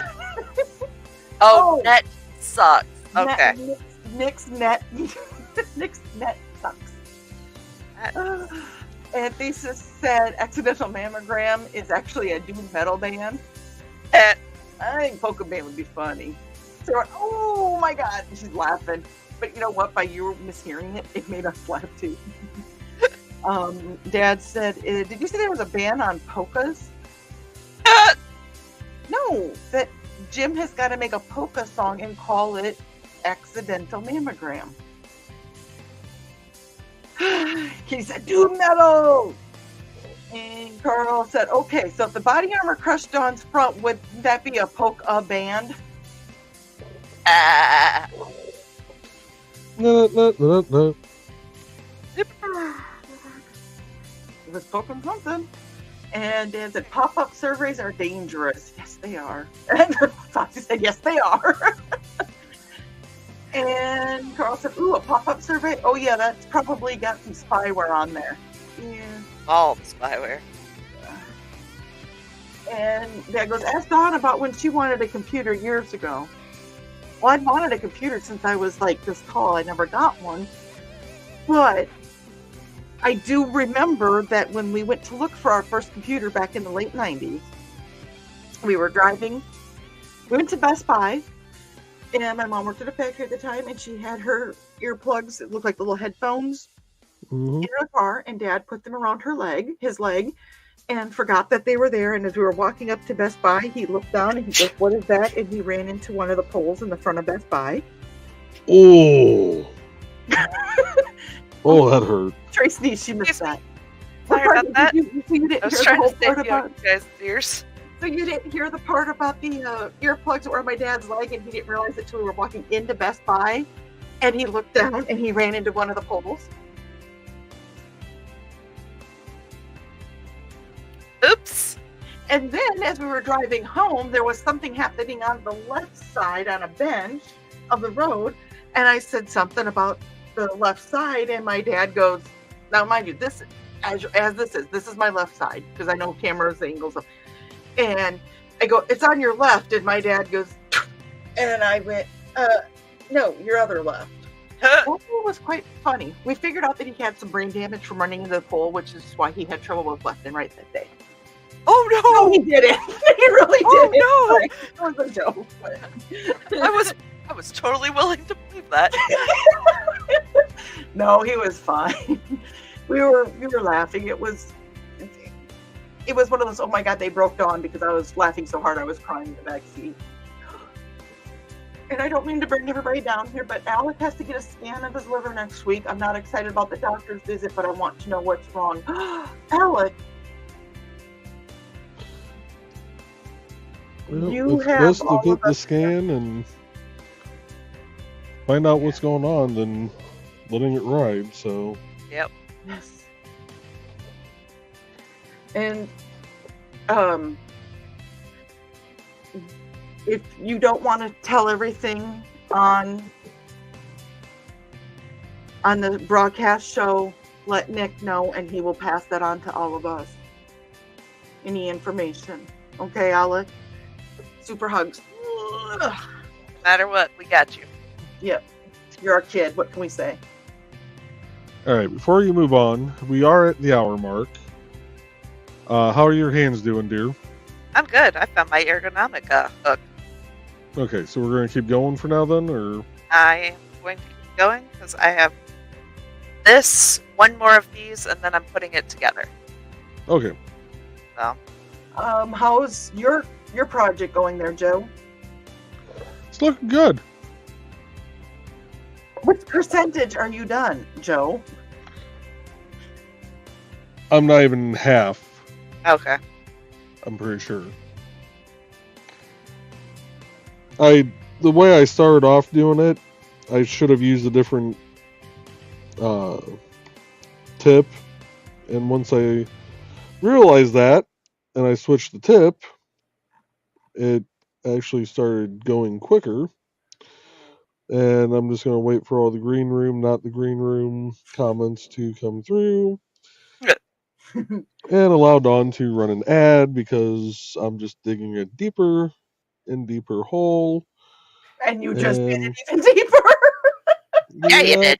oh, Oh. net sucks. Okay. Nick's net. Nick's net sucks. And Thesis said, "Accidental Mammogram is actually a doom metal band." Eh, I think Polka Band would be funny. Sarah, oh my God, and she's laughing. But you know what? By you mishearing it, it made us laugh too. Dad said, "Did you say there was a ban on polkas?" No, that Jim has got to make a polka song and call it Accidental Mammogram. He said, "Doom metal!" And Carl said, "Okay, so if the body armor crushed Dawn's front, would that be a polka band?" No. It was polka something. And Dan said, "Pop-up surveys are dangerous." Yes, they are. And Foxy said, "Yes, they are." And Carl said, "Ooh, a pop-up survey? Oh yeah, that's probably got some spyware on there." Yeah. all the spyware. And Dad goes, "Ask Dawn about when she wanted a computer years ago." Well, I'd wanted a computer since I was like this tall. I never got one. But I do remember that when we went to look for our first computer back in the late 90s, we were driving. We went to Best Buy, and my mom worked at a factory at the time, and she had her earplugs that looked like little headphones in her car, and Dad put them around his leg, and forgot that they were there. And as we were walking up to Best Buy, he looked down and he goes, "What is that?" And he ran into one of the poles in the front of Best Buy. Oh. Oh, that hurt. Trey sneezed. She missed that. Sorry about that. You didn't I was hear the trying whole to part save about. you guys' ears. So you didn't hear the part about the earplugs that were on my dad's leg, and he didn't realize it until we were walking into Best Buy, and he looked down and he ran into one of the poles. Oops. And then as we were driving home, there was something happening on the left side on a bench of the road, and I said something about the left side, and my dad goes, "Now mind you, this this is my left side," because I know cameras angles up. And I go, "It's on your left," and my dad goes, and I went, "No, your other left." That was quite funny. We figured out that he had some brain damage from running into the pole, which is why he had trouble with left and right that day. Oh no! No, he didn't. He really didn't. Oh no! It was a joke. But... I was totally willing to believe that. No, he was fine. We were laughing. It was one of those, oh my God, they broke Dawn, because I was laughing so hard I was crying in the back seat. And I don't mean to bring everybody down here, but Alec has to get a scan of his liver next week. I'm not excited about the doctor's visit, but I want to know what's wrong. Alec, Well, you it's have best to all get of the us- scan and find out what's going on than letting it ride. So Yep. yes. And if you don't want to tell everything on the broadcast show, let Nick know, and he will pass that on to all of us. Any information. Okay, Alec? Super hugs. No matter what, we got you. Yep. You're our kid. What can we say? all right, before you move on, we are at the hour mark. How are your hands doing, dear? I'm good. I found my ergonomic hook. Okay, so we're going to keep going for now then, or? I am going to keep going because I have one more of these, and then I'm putting it together. Okay. So, How's your project going there, Joe? It's looking good. What percentage are you done, Joe? I'm not even half, okay. I'm pretty sure. The way I started off doing it, I should have used a different tip, and once I realized that and I switched the tip, it actually started going quicker. And I'm just going to wait for all the green room, not the green room comments to come through. And allow Dawn to run an ad because I'm just digging a deeper and deeper hole. And you just made it even deeper. Yeah, you did.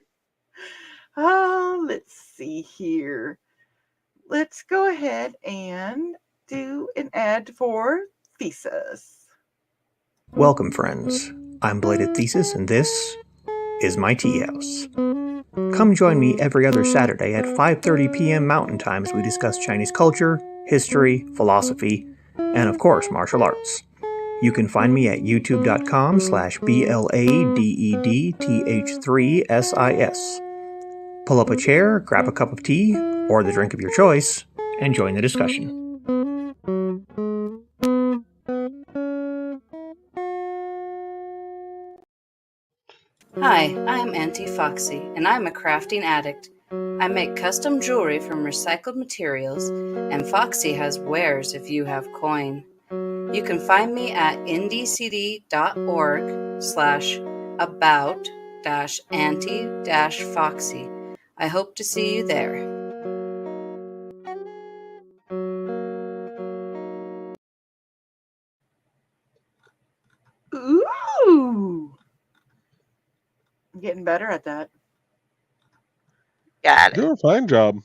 Let's see here. Let's go ahead and do an ad for Thesis. Welcome, friends. I'm Bladed Thesis, and this is my tea house. Come join me every other Saturday at 5:30 p.m. Mountain Time as we discuss Chinese culture, history, philosophy, and of course, martial arts. You can find me at youtube.com/BLADEDTH3SIS. Pull up a chair, grab a cup of tea, or the drink of your choice, and join the discussion. Hi, I'm Auntie Foxy, and I'm a crafting addict. I make custom jewelry from recycled materials, and Foxy has wares if you have coin. You can find me at indiecity.org/about-auntie-foxy. I hope to see you there. Ooh. I'm getting better at that. Got it. Doing a fine job.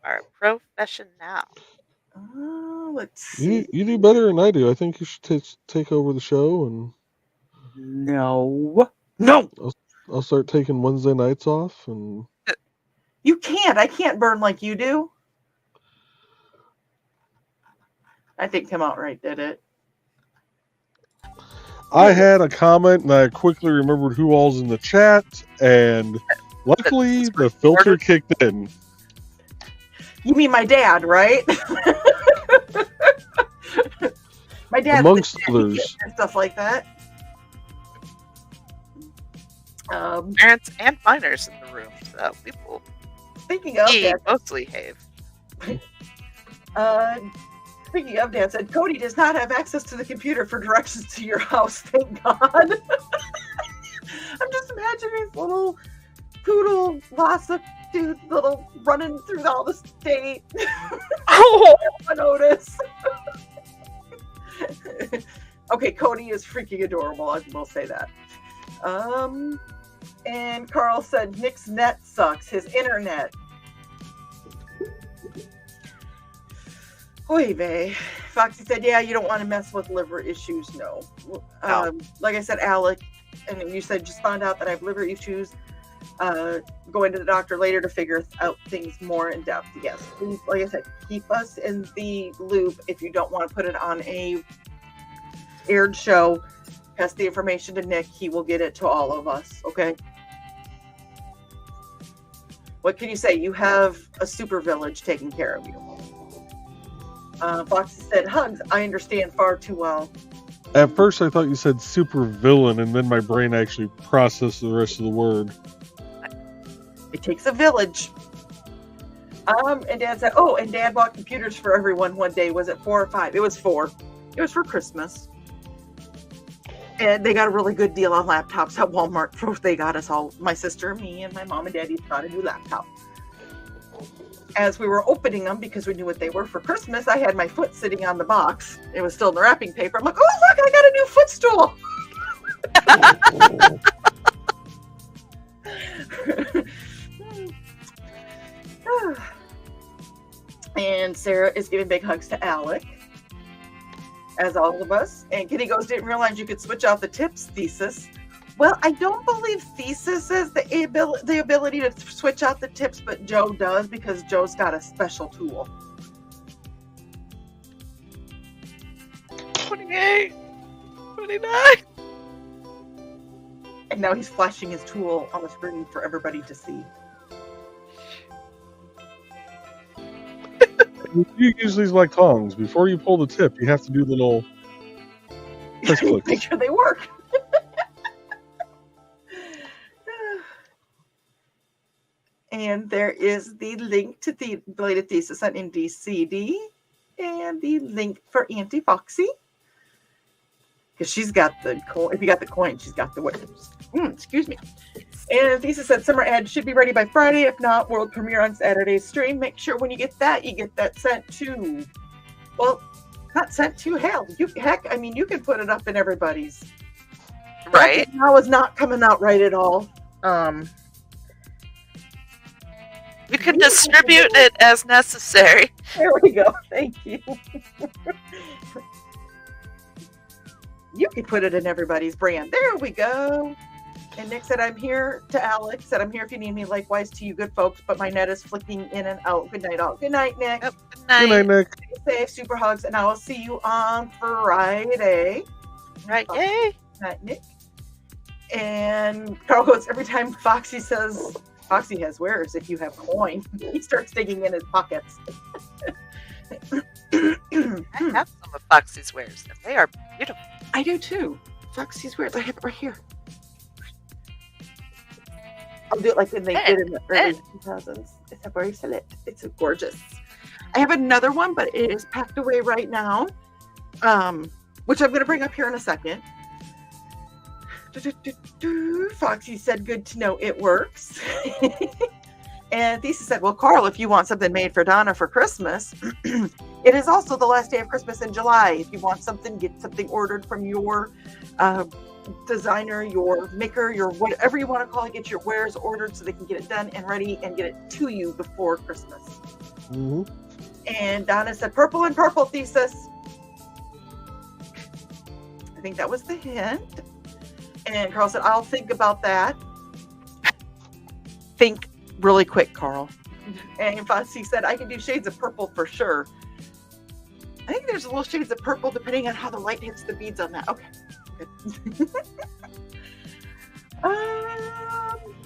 Our professional. Let's see. You do better than I do. I think you should take over the show, and No. I'll start taking Wednesday nights off. And You can't. I can't burn like you do. I think Tim outright did it. I had a comment, and I quickly remembered who all's in the chat, and luckily the filter kicked in. You mean my dad, right? My dad, amongst others, and stuff like that. Parents and minors in the room, so people. Speaking of He that, mostly have. Speaking of, Dad said Cody does not have access to the computer for directions to your house. Thank God. I'm just imagining this little poodle Lhasa dude, little running through all the state. Oh, notice. Okay, Cody is freaking adorable. I will say that. And Carl said Nick's net sucks. His internet. Oy vey. Foxy said, yeah, you don't want to mess with liver issues. No. Like I said, Alec, and you said just found out that I have liver issues. Going to the doctor later to figure out things more in depth. Yes, please, like I said, keep us in the loop. If you don't want to put it on a aired show, pass the information to Nick. He will get it to all of us. Okay. What can you say? You have a super village taking care of you. Foxy said, hugs, I understand far too well. At first, I thought you said super villain, and then my brain actually processed the rest of the word. It takes a village. And Dad said, oh, and Dad bought computers for everyone one day. Was it 4 or 5? It was 4. It was for Christmas. And they got a really good deal on laptops at Walmart. So they got us all, my sister, me, and my mom and Daddy got a new laptop. As we were opening them, because we knew what they were for Christmas, I had my foot sitting on the box. It was still in the wrapping paper. I'm like, oh, look, I got a new footstool. And And Sarah is giving big hugs to Alec, as all of us. And Kitty goes, didn't realize you could switch out the tips, Thesis. Well, I don't believe Thesis has the ability to switch out the tips, but Joe does, because Joe's got a special tool. 28, 29. And now he's flashing his tool on the screen for everybody to see. You use these like tongs. Before you pull the tip, you have to do the little press clicks. Make sure they work. And there is the link to the Belated Thesis on MDCD and the link for Auntie Foxy. Because she's got the coin. If you got the coin, she's got the wares. Excuse me. And Thesis said summer ad should be ready by Friday. If not, world premiere on Saturday's stream. Make sure when you get that sent to. Well, not sent to. Hell, you can put it up in everybody's. Right. That now is not coming out right at all. You can distribute it as necessary. There we go. Thank you. You can put it in everybody's brand. There we go. And Nick said, I'm here to Alex. Said, I'm here if you need me. Likewise to you good folks. But my net is flicking in and out. Good night, all. Good night, Nick. Yep. Good night. Good night, Nick. Stay safe. Super hugs. And I will see you on Friday. Right. Yay. Good night, Nick. And Carl goes, every time Foxy says, Foxy has wares if you have coin, he starts digging in his pockets. I have some of Foxy's wares, and they are beautiful. I do too. Foxy's wares. I have it right here. I'll do it like when they did in the early 2000s. It's a bracelet. It's gorgeous. I have another one, but it is packed away right now, which I'm going to bring up here in a second. Foxy said, good to know it works. And Thesis said, well, Carl, if you want something made for Donna for Christmas, it is also the last day of Christmas in July. If you want something, get something ordered from your designer, your maker, your whatever you want to call it. Get your wares ordered so they can get it done and ready and get it to you before Christmas. Mm-hmm. And Donna said, purple and purple, Thesis. I think that was the hint. And Carl said, I'll think about that. Think really quick, Carl. And Foxy said, I can do shades of purple for sure. I think there's a little shades of purple depending on how the light hits the beads on that. Okay. Good.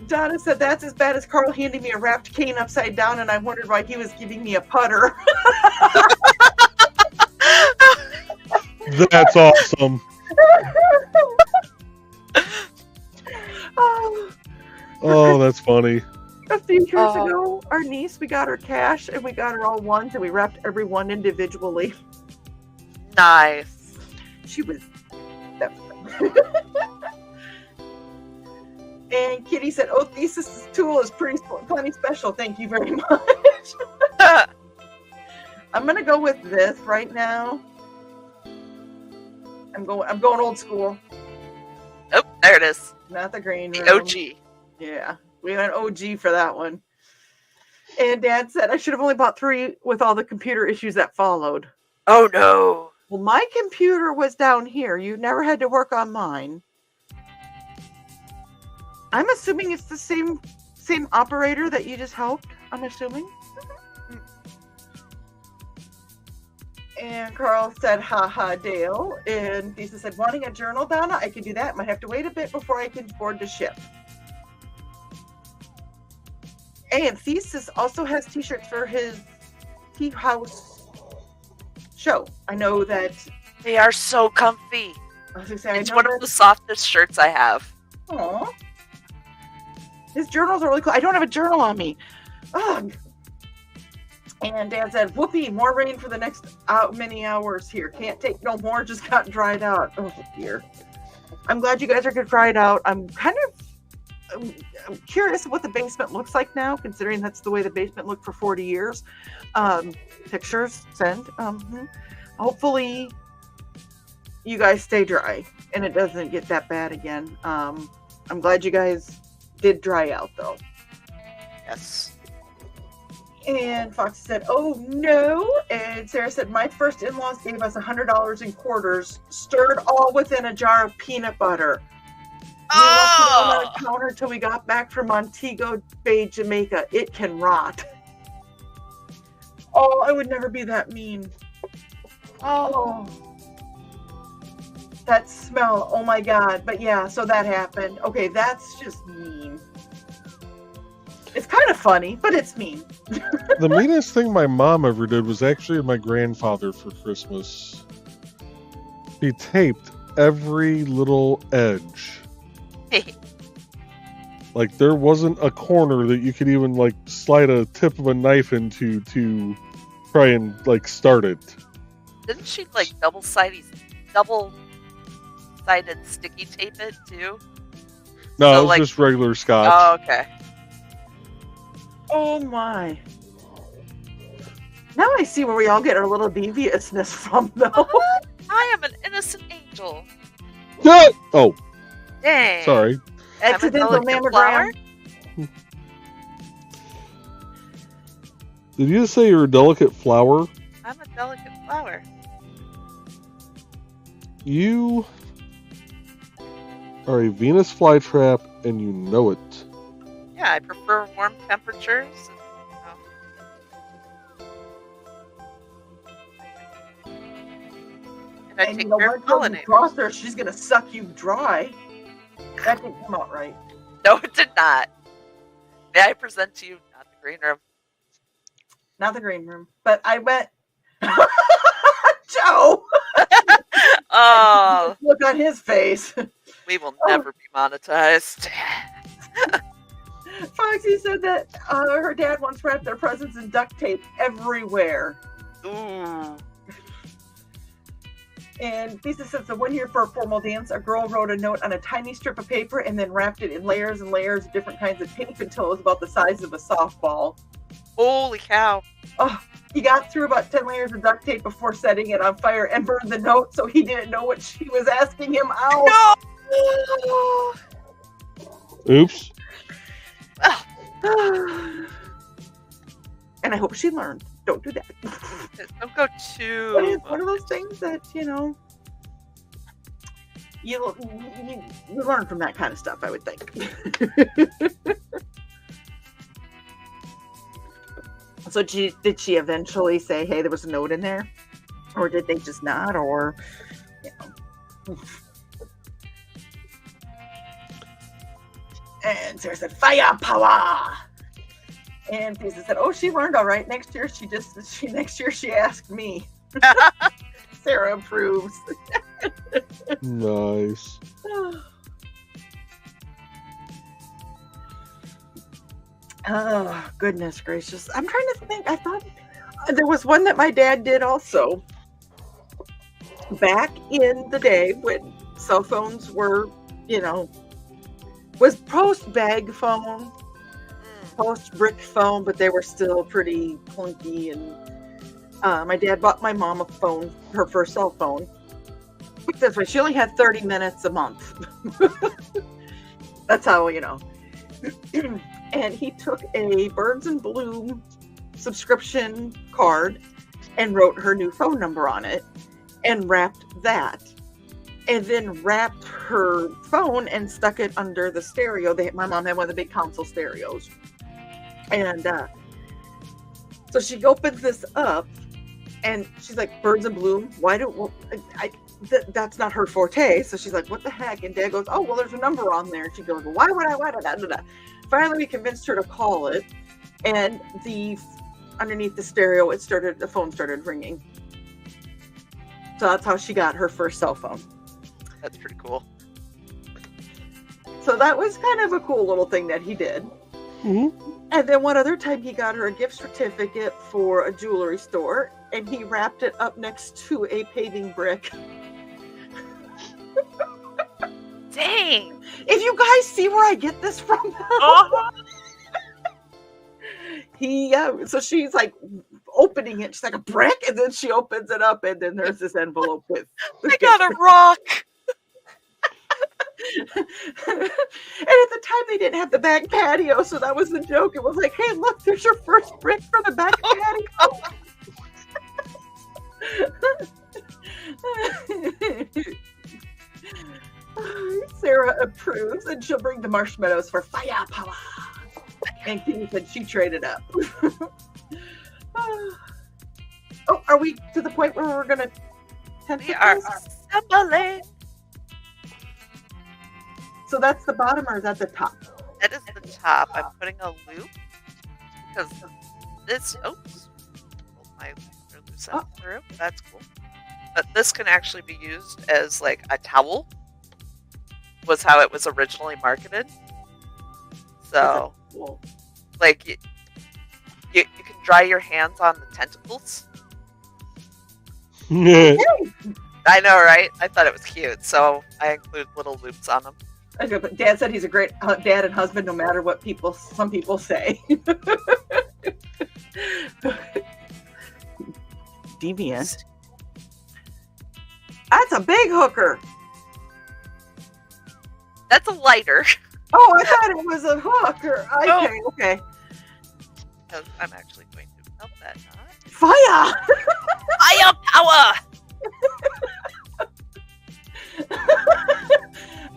Donna said, that's as bad as Carl handing me a wrapped cane upside down, and I wondered why he was giving me a putter. That's awesome. Oh, that's funny. A few years ago, our niece, we got her cash and we got her all ones and we wrapped every one individually. Nice. She was And Kitty said, oh, Thesis' tool is plenty special. Thank you very much. I'm going to go with this right now. I'm going old school. Oh, there it is. Not the green The room. OG. Yeah, we went OG for that one. And Dad said, I should have only bought 3 with all the computer issues that followed. Oh, no. Well, my computer was down here. You never had to work on mine. I'm assuming it's the same operator that you just helped. I'm assuming. And Carl said, haha, Dale. And Lisa said, wanting a journal, Donna? I can do that. Might have to wait a bit before I can afford to ship. And Thesis also has t-shirts for his tea house show. I know that. They are so comfy. I was gonna say, It's one of the softest shirts I have. Aww. His journals are really cool. I don't have a journal on me. Ugh. And Dad said, whoopee, more rain for the next many hours here. Can't take no more, just got dried out. Oh, dear. I'm glad you guys are good dried out. I'm curious what the basement looks like now, considering that's the way the basement looked for 40 years. Pictures, send. Hopefully, you guys stay dry and it doesn't get that bad again. I'm glad you guys did dry out, though. Yes. And Foxy said, "Oh no." And Sarah said, "My first in-laws gave us $100 in quarters, stirred all within a jar of peanut butter. We left it on the counter till we got back from Montego Bay, Jamaica. It can rot." Oh, I would never be that mean. Oh, that smell. Oh my God. But yeah, so that happened. Okay, that's just mean. It's kind of funny, but it's mean. The meanest thing my mom ever did was actually my grandfather for Christmas. He taped every little edge. Like, there wasn't a corner that you could even, like, slide a tip of a knife into to try and, like, start it. Didn't she, like, double-sided sticky tape it, too? No, So, it was like, just regular scotch. Oh, okay. Oh my. Now I see where we all get our little deviousness from, though. What? I am an innocent angel. No! Oh, Dang. sorry. I'm a Accidental delicate flower? mammogram. Did you just say you're a delicate flower? I'm a delicate flower. You are a Venus flytrap, and you know it. Yeah, I prefer warm temperatures. And I And take you know care what? of When you pollinators. cross her, she's gonna suck you dry. That didn't come out right. No, it did not. May I present to you not the green room? Not the green room, but I went. Joe. Oh, Look on his face. we will never be monetized. Foxy said that her dad once wrapped their presents in duct tape everywhere. Ooh. And Lisa says that one year for a formal dance, a girl wrote a note on a tiny strip of paper and then wrapped it in layers and layers of different kinds of tape until it was about the size of a softball. Holy cow. Oh, he got through about 10 layers of duct tape before setting it on fire and burned the note, so he didn't know what she was asking him out. No! Oops. And I hope she learned. Don't do that. Don't go But too. it's one of those things that, you learn from that kind of stuff, I would think. So did she eventually say, hey, there was a note in there? Or did they just not? Or, And Sarah said, fire power. And Lisa said, oh, she learned all right. Next year she asked me. Sarah approves. Nice. Oh, goodness gracious. I'm trying to think. I thought there was one that my dad did also. Back in the day when cell phones were, was post-bag phone, post-brick phone, but they were still pretty clunky. And my dad bought my mom a phone, her first cell phone. Put this way, she only had 30 minutes a month. That's how, And he took a Birds and Bloom subscription card and wrote her new phone number on it and wrapped that. And then wrapped her phone and stuck it under the stereo. My mom had one of the big console stereos. And so she opens this up and she's like, Birds and Bloom? That's not her forte. So she's like, what the heck? And Dad goes, oh, well, there's a number on there. And she goes, well, why did I? Finally, we convinced her to call it. And underneath the stereo, the phone started ringing. So that's how she got her first cell phone. That's pretty cool. So that was kind of a cool little thing that he did. Mm-hmm. And then one other time he got her a gift certificate for a jewelry store and he wrapped it up next to a paving brick. Dang. If you guys see where I get this from, Oh. so she's like opening it. She's like a brick, and then she opens it up, and then there's this envelope with. I got a rock. And at the time, they didn't have the back patio, so that was the joke. It was like, hey, look, there's your first brick for the back patio. Sarah approves, and she'll bring the marshmallows for firepower. And Kitty said she traded up. Oh, are we to the point where we're gonna? We are assembling. So that's the bottom, or is that the top? That is the top. I'm putting a loop because this. Oops, pulled my loose end through. That's cool. But this can actually be used as like a towel. Was how it was originally marketed. So, Cool. like, you can dry your hands on the tentacles. I know, right? I thought it was cute, so I include little loops on them. Okay, but Dad said he's a great dad and husband, no matter what some people say. Deviant. That's a big hooker. That's a lighter. Oh, I thought it was a hooker. Okay, okay. Because I'm actually going to melt that knot. Fire! Fire power!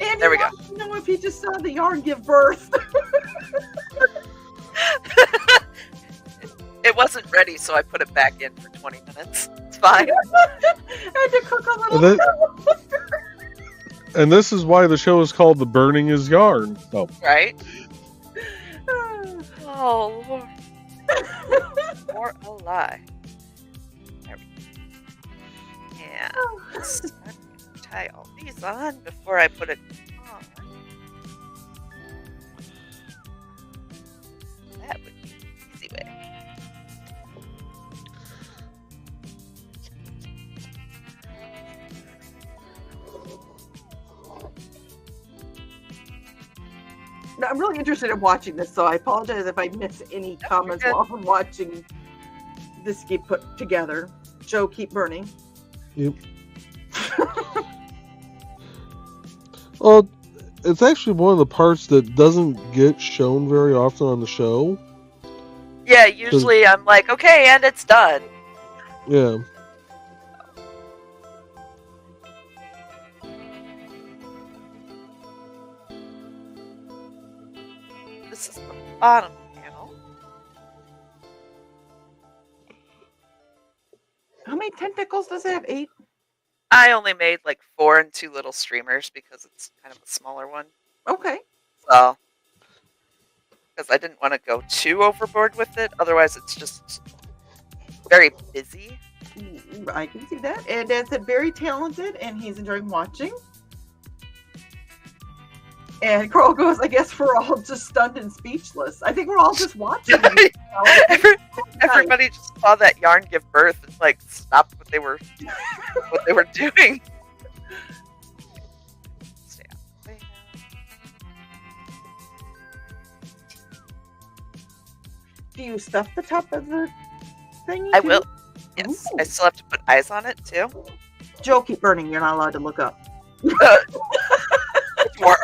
And there we go. You know if he just saw the yarn give birth. It wasn't ready, so I put it back in for 20 minutes. It's fine. I had to cook a little. And this is why the show is called The Burning is Yarn. Oh. Right? Oh, Lord. Or a lie. There we go. Yeah. Let's tie all these on before I put it on. That would be the easy way. No, I'm really interested in watching this, so I apologize if I miss any comments while I'm watching this get put together. Joe, keep burning. Yep. Well, it's actually one of the parts that doesn't get shown very often on the show. Yeah, usually I'm like, okay, and it's done. Yeah. This is the bottom panel. How many tentacles does it have? 8? I only made like 4 and 2 little streamers because it's kind of a smaller one. Okay. So, because I didn't want to go too overboard with it. Otherwise, it's just very busy. I can see that. And Dad said very talented, and he's enjoying watching. And Carl goes, I guess we're all just stunned and speechless. I think we're all just watching. Everybody just saw that yarn give birth and like stopped what they were doing. Stay out of the way now. Do you stuff the top of the thing? I will. Yes. Ooh. I still have to put eyes on it too. Joe, keep burning. You're not allowed to look up. Work.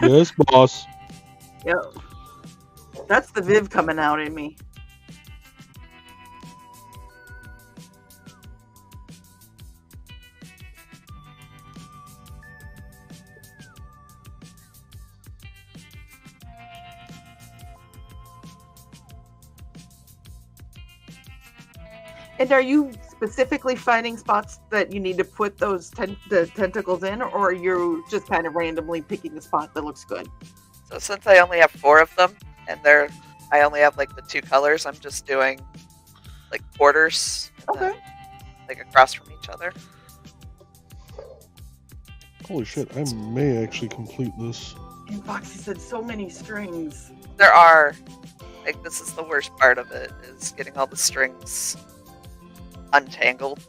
Yes, boss. Yep. That's the Viv coming out in me. And are you specifically finding spots that you need to put those the tentacles in, or are you just kind of randomly picking a spot that looks good? So since I only have 4 of them, and I only have like the 2 colors, I'm just doing like borders, Okay. like across from each other. Holy shit, I may actually complete this. And Foxy said so many strings. There are, like, this is the worst part of it, is getting all the strings untangled.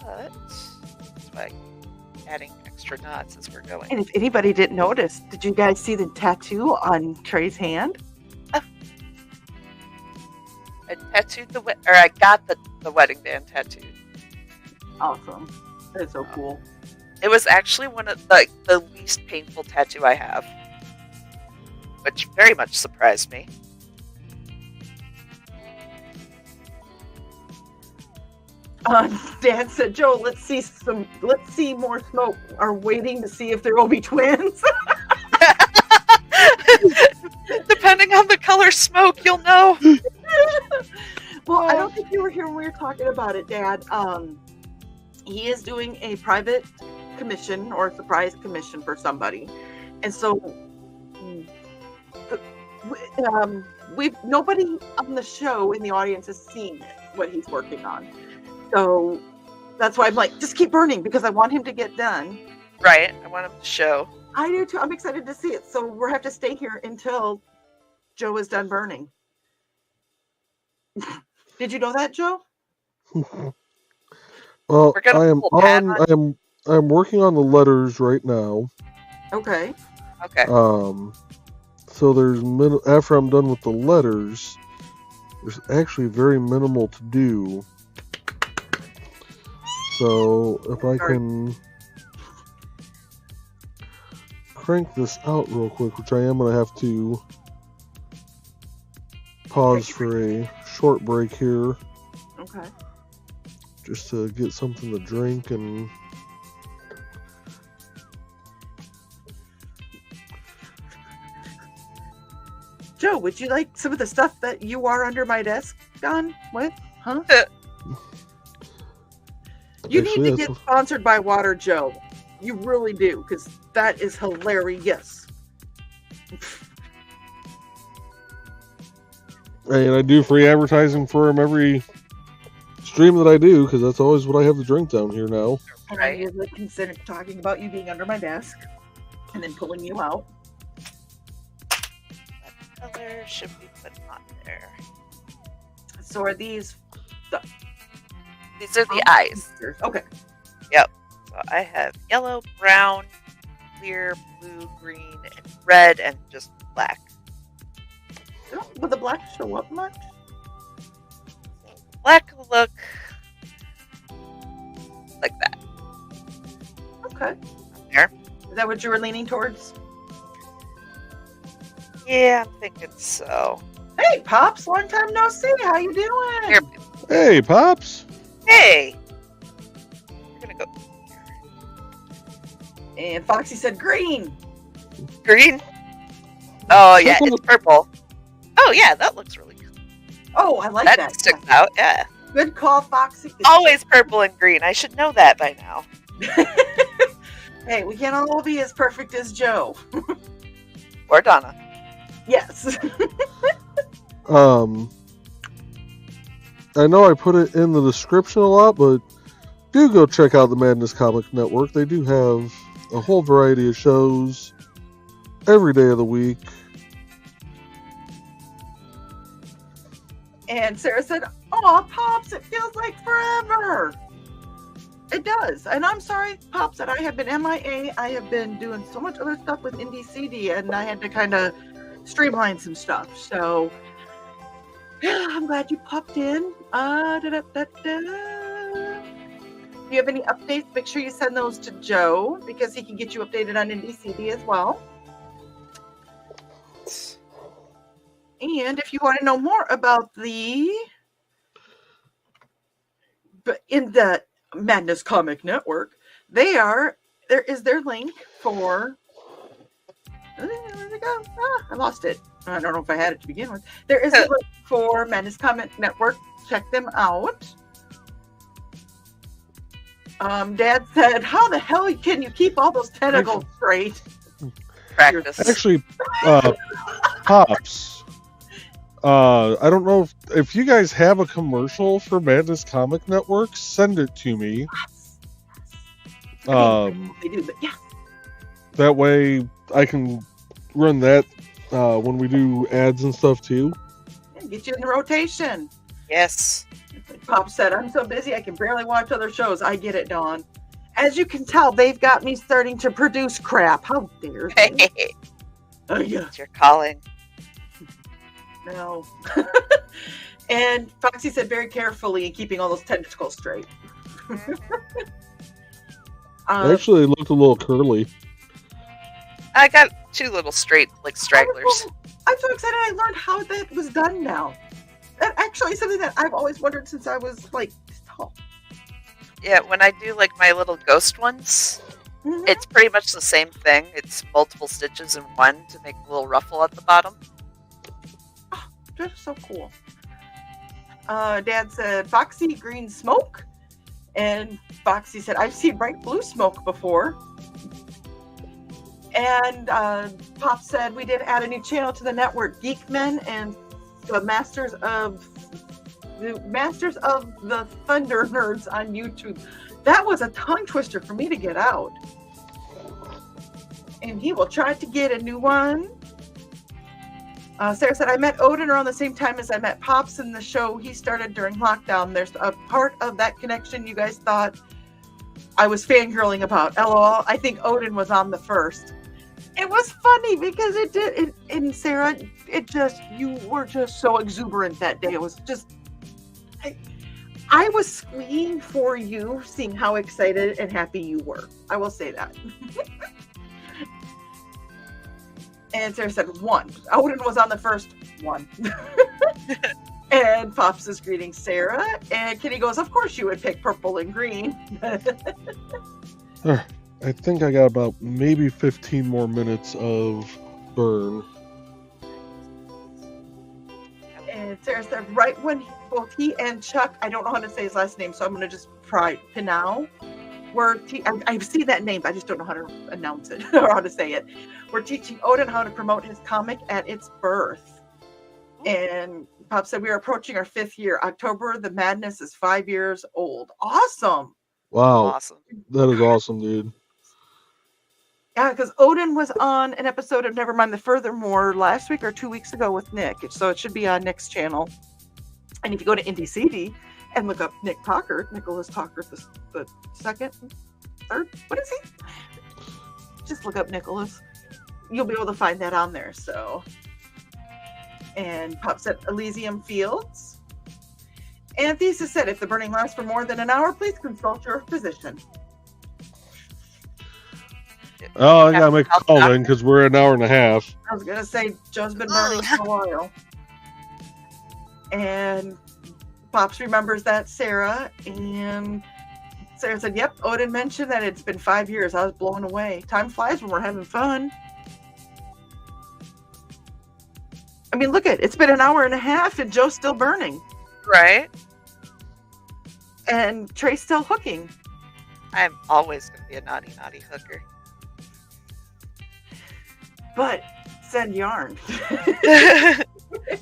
But that's why adding extra knots as we're going. And if anybody didn't notice, did you guys see the tattoo on Trey's hand? I tattooed I got the the wedding band tattooed. Awesome. That's so cool. It was actually one of the least painful tattoo I have, which very much surprised me. Dad said, "Joe, let's see more smoke. Are waiting to see if there will be twins." Depending on the color smoke, you'll know. Well, I don't think you were here when we were talking about it, Dad. He is doing a private commission or a surprise commission for somebody, and so nobody on the show in the audience has seen what he's working on. So that's why I'm like, just keep burning because I want him to get done. Right. I want him to show. I do too. I'm excited to see it. So we'll have to stay here until Joe is done burning. Did you know that, Joe? Well, I I'm working on the letters right now. Okay. Okay. So there's after I'm done with the letters, there's actually very minimal to do. So if I can crank this out real quick, which I am going to have to pause for a short break here. Okay. Just to get something to drink and... Joe, would you like some of the stuff that you are under my desk on with? Huh? You need to get sponsored by Water Joe. You really do, because that is hilarious. And I do free advertising for him every stream that I do, because that's always what I have to drink down here now. And I usually consider talking about you being under my desk and then pulling you out. What color should we put on there? So are these... These are the eyes. Okay. Yep. So I have yellow, brown, clear, blue, green, and red, and just black. Would the black show up much? Black will look like that. Okay. There. Is that what you were leaning towards? Yeah, I'm thinking so. Hey, Pops. Long time no see. How you doing? Here. Hey, Pops. Hey. We're gonna go. And Foxy said green. Green? Oh, yeah, it's purple. Oh, yeah, that looks really good. Oh, I like that. That sticks out, yeah. Good call, Foxy. Always purple and green. I should know that by now. Hey, we can't all be as perfect as Joe. Or Donna. Yes. I know I put it in the description a lot, but do go check out the Madness Comic Network. They do have a whole variety of shows every day of the week. And Sarah said, "Aw, Pops, it feels like forever." It does. And I'm sorry, Pops, that I have been MIA. I have been doing so much other stuff with Indie CD, and I had to kind of streamline some stuff. So I'm glad you popped in. If you have any updates, make sure you send those to Joe, because he can get you updated on Indie CD as well. And if you want to know more about in the Madness Comic Network, there is their link for... Where'd it go? I lost it. I don't know if I had it to begin with. There is a link for Madness Comic Network. Check them out. Dad said, "How the hell can you keep all those tentacles straight?" Practice. Actually, Pops, I don't know if you guys have a commercial for Madness Comic Network, send it to me. They do, but yeah. That way I can run that when we do ads and stuff too. Yeah, get you in the rotation. Yes. Pop said, "I'm so busy I can barely watch other shows." I get it, Dawn. As you can tell, they've got me starting to produce crap. How dare they? It's your calling. No. And Foxy said very carefully, keeping all those tentacles straight. Actually, it looked a little curly. I got 2 little straight, like, stragglers. I'm so excited I learned how that was done now. That actually is something that I've always wondered since I was, like, tall. Yeah, when I do, like, my little ghost ones, it's pretty much the same thing. It's multiple stitches in one to make a little ruffle at the bottom. Oh, that's so cool. Dad said, Foxy, green smoke. And Foxy said, I've seen bright blue smoke before. And Pop said, we did add a new channel to the network, Geek Men and the Masters of the Thunder Nerds on YouTube. That was a tongue twister for me to get out. And he will try to get a new one. Sarah said, I met Odin around the same time as I met Pops in the show he started during lockdown. There's a part of that connection you guys thought I was fangirling about. LOL, I think Odin was on the first. It was funny because it did. And Sarah, you were just so exuberant that day. It was just, I was squeeing for you, seeing how excited and happy you were. I will say that. And Sarah said, 1. Odin was on the first one. And Pops is greeting Sarah. And Kitty goes, of course you would pick purple and green. I think I got about maybe 15 more minutes of burn. And Sarah said, right when both he and Chuck, I don't know how to say his last name, so I'm going to just try Pinau. I've seen that name, but I just don't know how to announce it or how to say it. We're teaching Odin how to promote his comic at its birth. And Pop said, we are approaching our 5th year. October, the madness is 5 years old. Awesome. Wow. Awesome. That is awesome, dude. Yeah, because Odin was on an episode of Nevermind the Furthermore last week or 2 weeks ago with Nick. So it should be on Nick's channel. And if you go to Indie CD and look up Nick Talker, Nicholas Talker, the second, third, what is he? Just look up Nicholas. You'll be able to find that on there. So, and Pop said Elysium Fields. And Thesis said, if the burning lasts for more than an hour, please consult your physician. Oh, I gotta make a call then because we're an hour and a half. I was gonna say Joe's been burning for a while. And Pops remembers that, Sarah. And Sarah said, yep, Odin mentioned that it's been 5 years. I was blown away. Time flies when we're having fun. I mean, look it's been an hour and a half and Joe's still burning. Right? And Trey's still hooking. I'm always going to be a naughty, naughty hooker. But send yarn.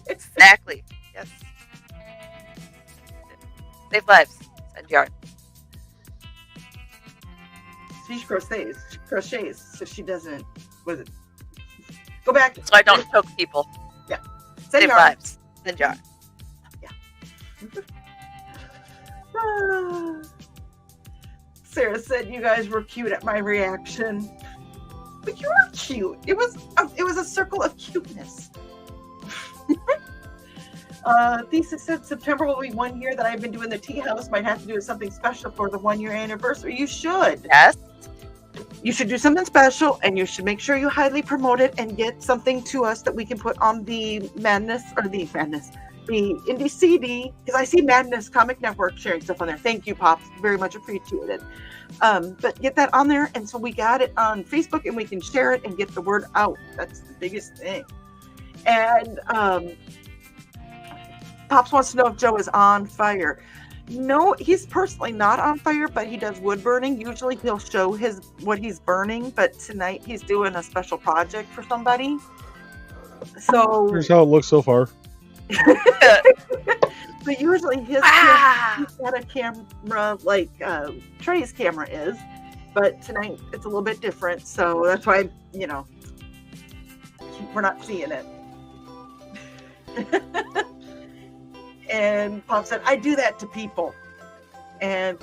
Exactly. Yes. Save lives. Send yarn. She crochets, so she doesn't. Was it? Go back. So I don't choke people. Yeah. Save lives. Send yarn. Yeah. Sarah said you guys were cute at my reaction. But you were cute. It was a circle of cuteness. Thesis said September will be 1 year that I've been doing the tea house. Might have to do something special for the 1 year anniversary. You should. Yes. You should do something special, and you should make sure you highly promote it and get something to us that we can put on the Indie CD, because I see Madness Comic Network sharing stuff on there. Thank you, Pops. Very much appreciated. But get that on there, and so we got it on Facebook, and we can share it and get the word out. That's the biggest thing. And Pops wants to know if Joe is on fire. No, he's personally not on fire, but he does wood burning. Usually he'll show what he's burning, but tonight he's doing a special project for somebody. So here's how it looks so far. But usually he's got a camera like Trey's camera is, but tonight it's a little bit different. So that's why, we're not seeing it. And Pop said, I do that to people. And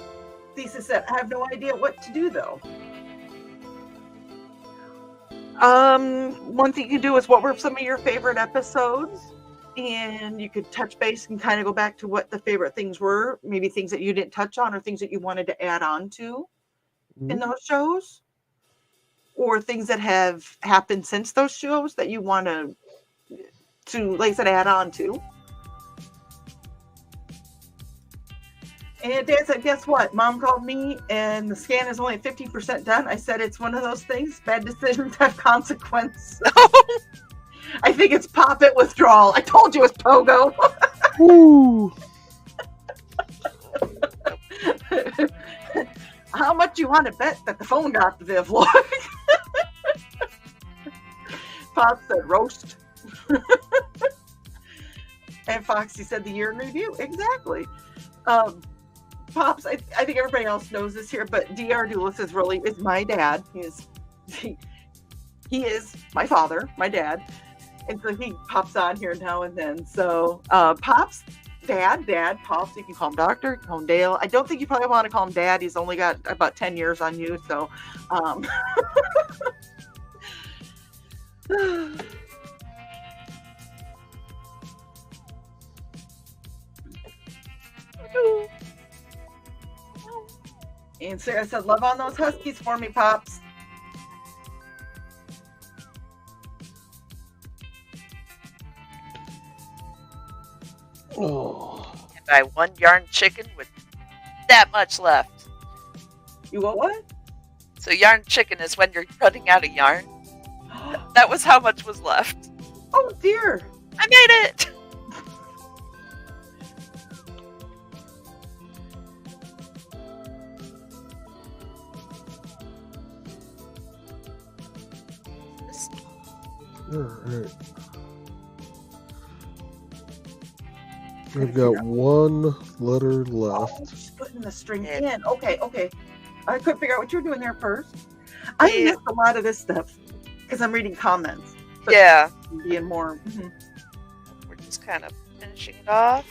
Thesis said, I have no idea what to do, though. One thing you can do is, what were some of your favorite episodes? and you could touch base and kind of go back to what the favorite things were, maybe things that you didn't touch on or things that you wanted to add on to in those shows, or things that have happened since those shows that you want to like I said, add on to. And Dad said, guess what? Mom called me and the scan is only 50% done. I said, it's one of those things. Bad decisions have consequence. I think it's pop-it withdrawal. I told you it's pogo. Woo! How much you want to bet that the phone got the Viv look? Pop said roast. And Foxy said the year in review. Exactly. Pops, I think everybody else knows this here, but Dr. Doulis is my dad. He is my father, my dad. And so he pops on here now and then. So Pops, Dad, Pops, you can call him Doctor, you can call him Dale. I don't think you probably want to call him Dad. He's only got about 10 years on you. So and Sarah said, love on those Huskies for me, Pops. Oh. And I one yarn chicken with that much left. You want what? So yarn chicken is when you're running out of yarn. That was how much was left. Oh dear. I made it! Alright. I've got one letter left. Oh, she's putting the string in. Okay. I couldn't figure out what you were doing there first. I missed a lot of this stuff because I'm reading comments. Yeah. Being more. We're just kind of finishing it off.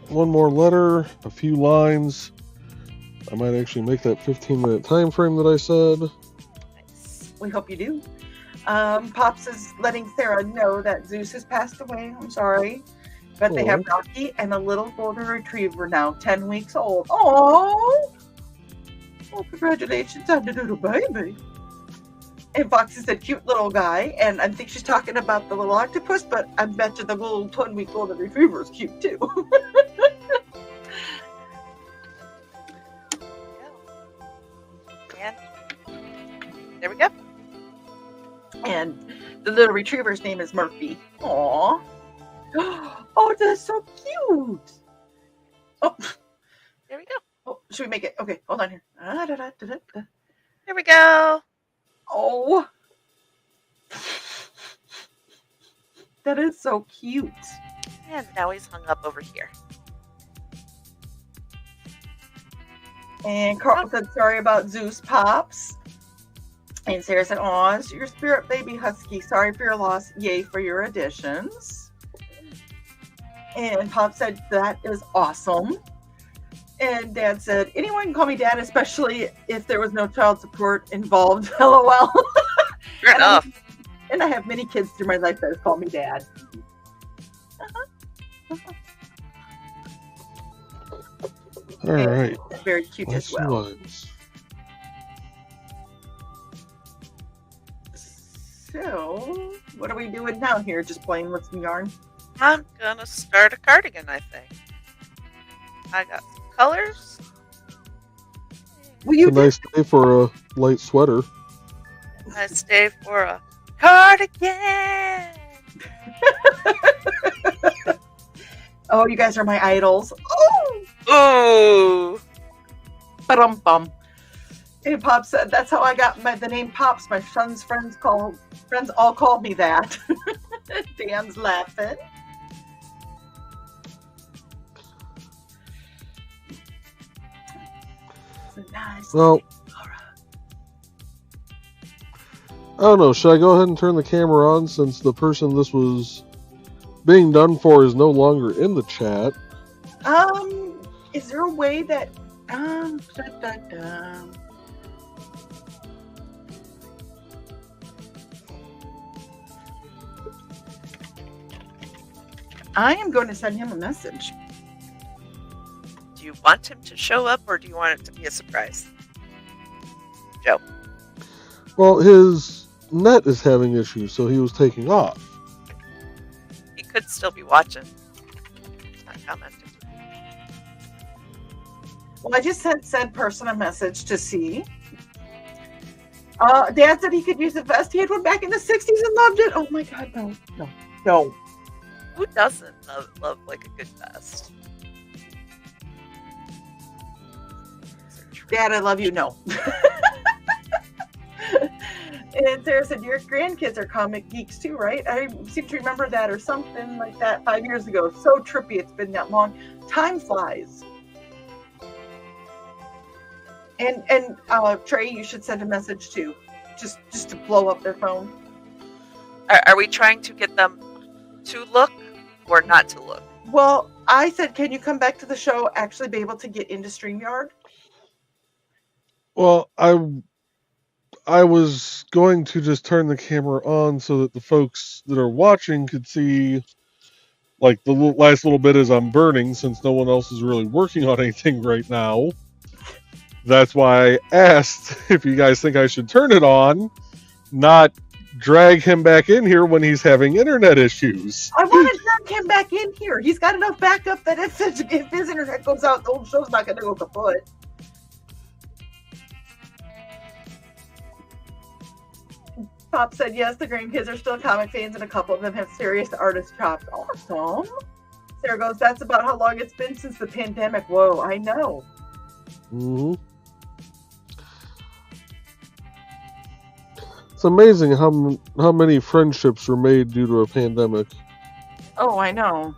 One more letter, a few lines. I might actually make that 15-minute time frame that I said. Nice. We hope you do. Pops is letting Sarah know that Zeus has passed away. I'm sorry. But they have Rocky and a little golden retriever now, 10 weeks old. Oh, congratulations on the little baby. And Foxy said, cute little guy. And I think she's talking about the little octopus, but I bet you the little 10-week golden retriever is cute too. And there we go. And the little retriever's name is Murphy. Aww. Oh, that's so cute. Oh, There we go. oh, should we make it? Okay, hold on here. There we go. Oh, that is so cute. And now he's hung up over here. And Carl said, sorry about Zeus, Pops. And Sarah said, aw, it's your spirit baby husky. Sorry for your loss. Yay for your additions. And Pop said, that is awesome. And Dad said, anyone can call me Dad, especially if there was no child support involved. LOL. Fair enough. And I have many kids through my life that have called me Dad. All right. Very cute as well. Lines. So, what are we doing now here? Just playing with some yarn? I'm gonna start a cardigan, I think. I got some colors. Will you It's a nice day for a light sweater. Nice day for a cardigan. Oh, you guys are my idols. Oh! Ooh. Ba-dum-bum. And Pop said, that's how I got the name Pops. My son's friends all called me that. Dan's laughing. Nice. Well, I don't know. Should I go ahead and turn the camera on since the person this was being done for is no longer in the chat? Is there a way that I am going to send him a message. Do you want him to show up, or do you want it to be a surprise? Joe. Well, his net is having issues, so he was taking off. He could still be watching. He's not commenting. Well, I just sent said person a message to see. Dad said he could use a vest. He had one back in the 60s and loved it. Oh my God, no. Who doesn't love like a good vest? Dad, I love you. No. And Sarah said, your grandkids are comic geeks too, right? I seem to remember that or something like that 5 years ago. So trippy. It's been that long. Time flies. And Trey, you should send a message too, just to blow up their phone. Are we trying to get them to look or not to look? Well, I said, can you come back to the show, actually be able to get into StreamYard? Well, I was going to just turn the camera on so that the folks that are watching could see, like, the last little bit as I'm burning, since no one else is really working on anything right now. That's why I asked if you guys think I should turn it on, not drag him back in here when he's having internet issues. I want to drag him back in here. He's got enough backup that if his internet goes out, the whole show's not going to go kaput. Pop said, yes, the grandkids are still comic fans, and a couple of them have serious artist chops. Awesome. Sarah goes, that's about how long it's been since the pandemic. Whoa, I know. Mm-hmm. It's amazing how many friendships were made due to a pandemic. Oh, I know.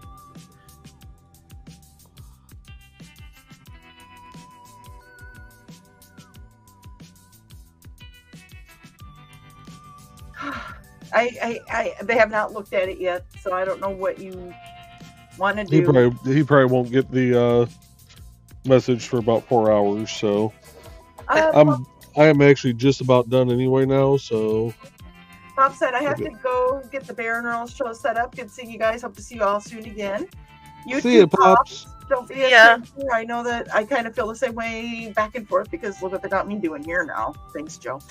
They have not looked at it yet, so I don't know what you want to do. He probably won't get the message for about 4 hours, so I am actually just about done anyway now, so. Bob said, I have to go get the Bear and Earl show set up. Good seeing you guys. Hope to see you all soon again. You see you, Pops. Don't be a stranger. I know that I kind of feel the same way back and forth because look what they got me doing here now. Thanks, Joe.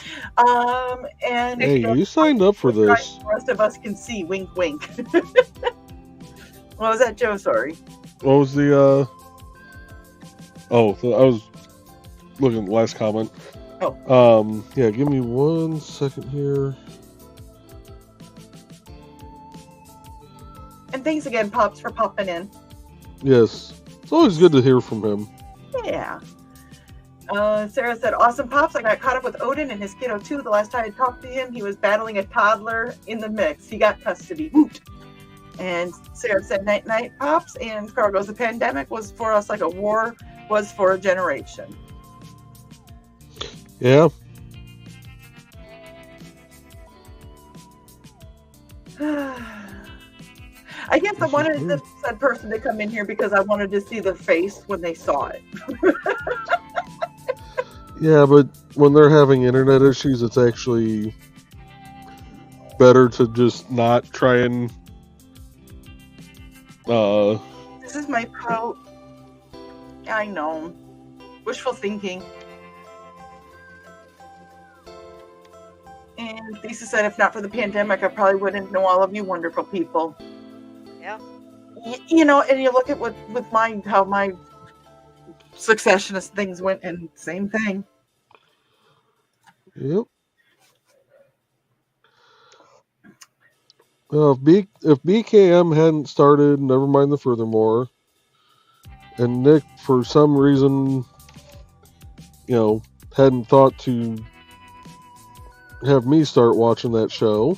And hey, you signed up for this. The rest of us can see. Wink, wink. What was that, Joe? Sorry. What was the I was looking at the last comment. Oh. Yeah, give me 1 second here. And thanks again, Pops, for popping in. Yes. It's always good to hear from him. Yeah. Sarah said, awesome, Pops. I got caught up with Odin and his kiddo, too. The last time I talked to him, he was battling a toddler in the mix. He got custody. Woot. And Sarah said, night, night, Pops. And Carl goes, the pandemic was for us like a war was for a generation. Yeah. I guess I wanted this said person to come in here because I wanted to see their face when they saw it. Yeah, but when they're having internet issues, it's actually better to just not try and This is my pro. I know. Wishful thinking. And Lisa said, if not for the pandemic, I probably wouldn't know all of you wonderful people. Yeah. You know, and you look at with how my succession of things went, and same thing. Yep. Well, if BKM hadn't started, never mind the furthermore, and Nick, for some reason, hadn't thought to have me start watching that show.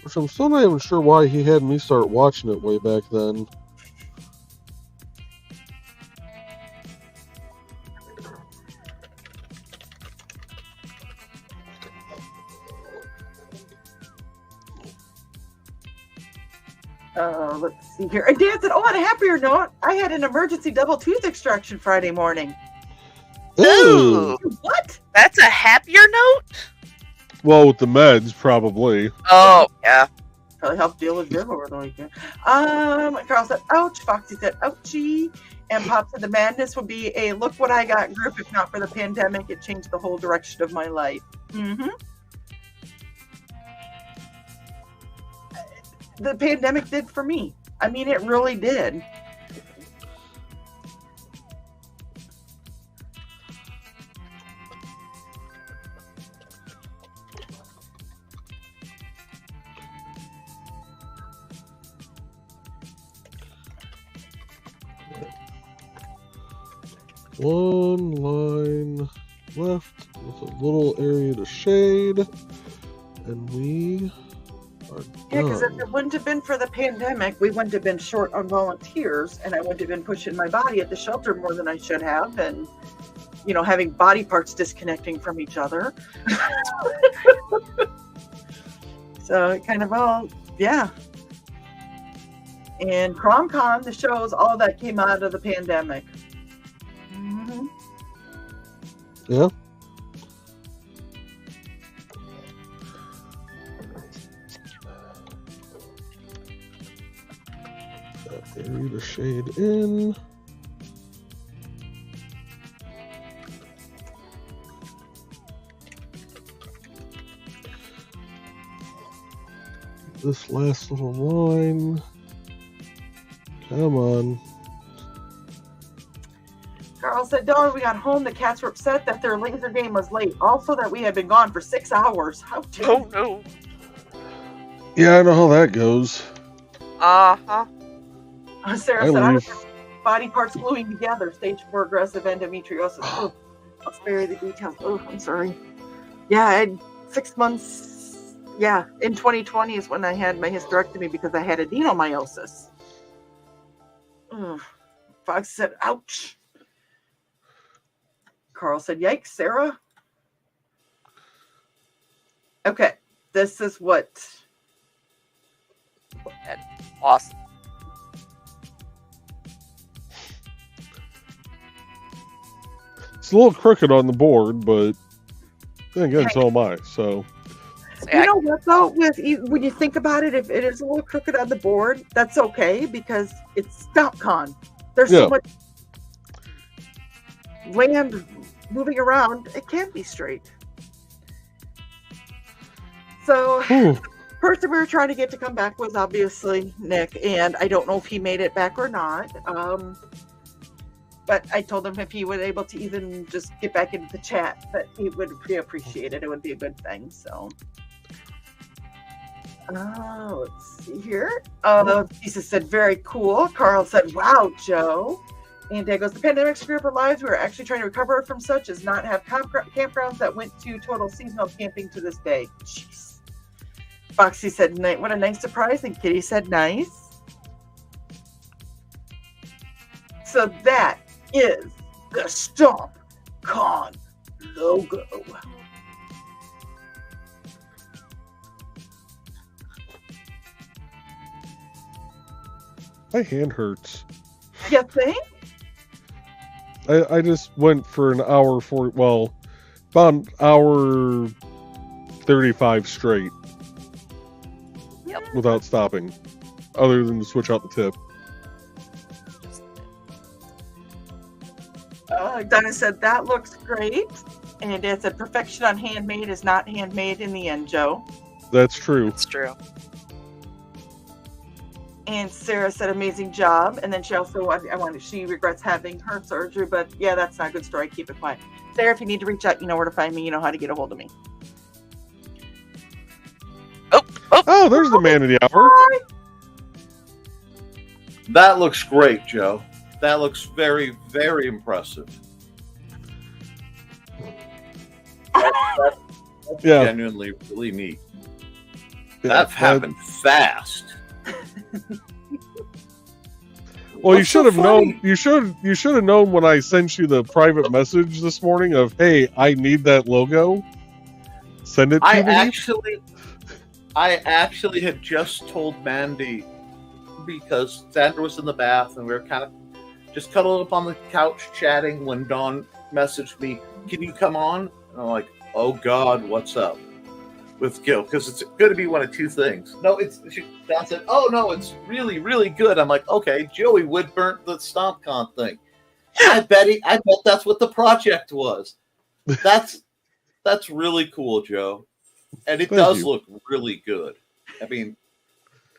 Which I'm still not even sure why he had me start watching it way back then. Let's see here. And Dan said, on a happier note, I had an emergency double tooth extraction Friday morning. Ooh. What? That's a happier note? Well, with the meds, probably. Oh, yeah. Probably help deal with Viv over the weekend. Carl said, ouch. Foxy said, ouchie. And Pop said, the madness would be a look what I got group. If not for the pandemic, it changed the whole direction of my life. Mm-hmm. The pandemic did for me. I mean, it really did. One line left with a little area to shade, and we are Yeah, because if done. it wouldn't have been for the pandemic, we wouldn't have been short on volunteers, and I wouldn't have been pushing my body at the shelter more than I should have, and having body parts disconnecting from each other. So it kind of all, yeah. And CromCon, the shows, all of that came out of the pandemic. Mm-hmm. Yeah. That area to shade in. This last little line. Come on. Carl said, Dawn, we got home. The cats were upset that their laser game was late. Also that we had been gone for 6 hours. How dare Oh, no. Yeah, I know how that goes. Uh-huh. Sarah I said, I was leave. body parts gluing together. Stage 4 aggressive endometriosis. Oh, I'll spare you the details. Oh, I'm sorry. Yeah, I had 6 months. Yeah, in 2020 is when I had my hysterectomy because I had adenomyosis. Ugh. Fox said, ouch. Carl said, yikes, Sarah. Okay, this is what. That's awesome. It's a little crooked on the board, but then again, so am I. So You know what though? When you think about it, if it is a little crooked on the board, that's okay because it's StompCon. There's so much land moving around; it can't be straight. So, the person we were trying to get to come back was obviously Nick, and I don't know if he made it back or not. But I told him if he was able to even just get back into the chat, that he would be appreciated. It would be a good thing. So. Let's see here. Jesus said, very cool. Carl said, wow, Joe. And Dad goes, the pandemic screwed up our lives. We are actually trying to recover from such as not have campgrounds that went to total seasonal camping to this day. Jeez. Foxy said, what a nice surprise. And Kitty said, nice. So that is the StompCon logo. my hand hurts. You think? I just went for an hour about an hour 35 straight. Yep. Without stopping, other than to switch out the tip. Donna said, that looks great. And Dad said, perfection on handmade is not handmade in the end, Joe. That's true. It's true. And Sarah said, amazing job. And then she also, she regrets having her surgery, but yeah, that's not a good story. Keep it quiet. Sarah, if you need to reach out, you know where to find me. You know how to get a hold of me. Oh, there's the man of the hour. Hi. That looks great, Joe. That looks very, very impressive. That's Yeah. genuinely really neat. Yeah, That happened fast. Well, you What's should so have known. funny? You should have known when I sent you the private message this morning of, hey, I need that logo. Send it to I me. actually had just told Mandy because Sandra was in the bath and we were kind of just cuddled up on the couch chatting when Dawn messaged me, "Can you come on?" And I'm like, "Oh God, what's up?" with Gil because it's going to be one of two things. No, Dad said, "Oh no, it's really, really good." I'm like, "Okay, Joey wood burnt the StompCon thing." I bet that's what the project was. That's really cool, Joe, and it does look really good. I mean,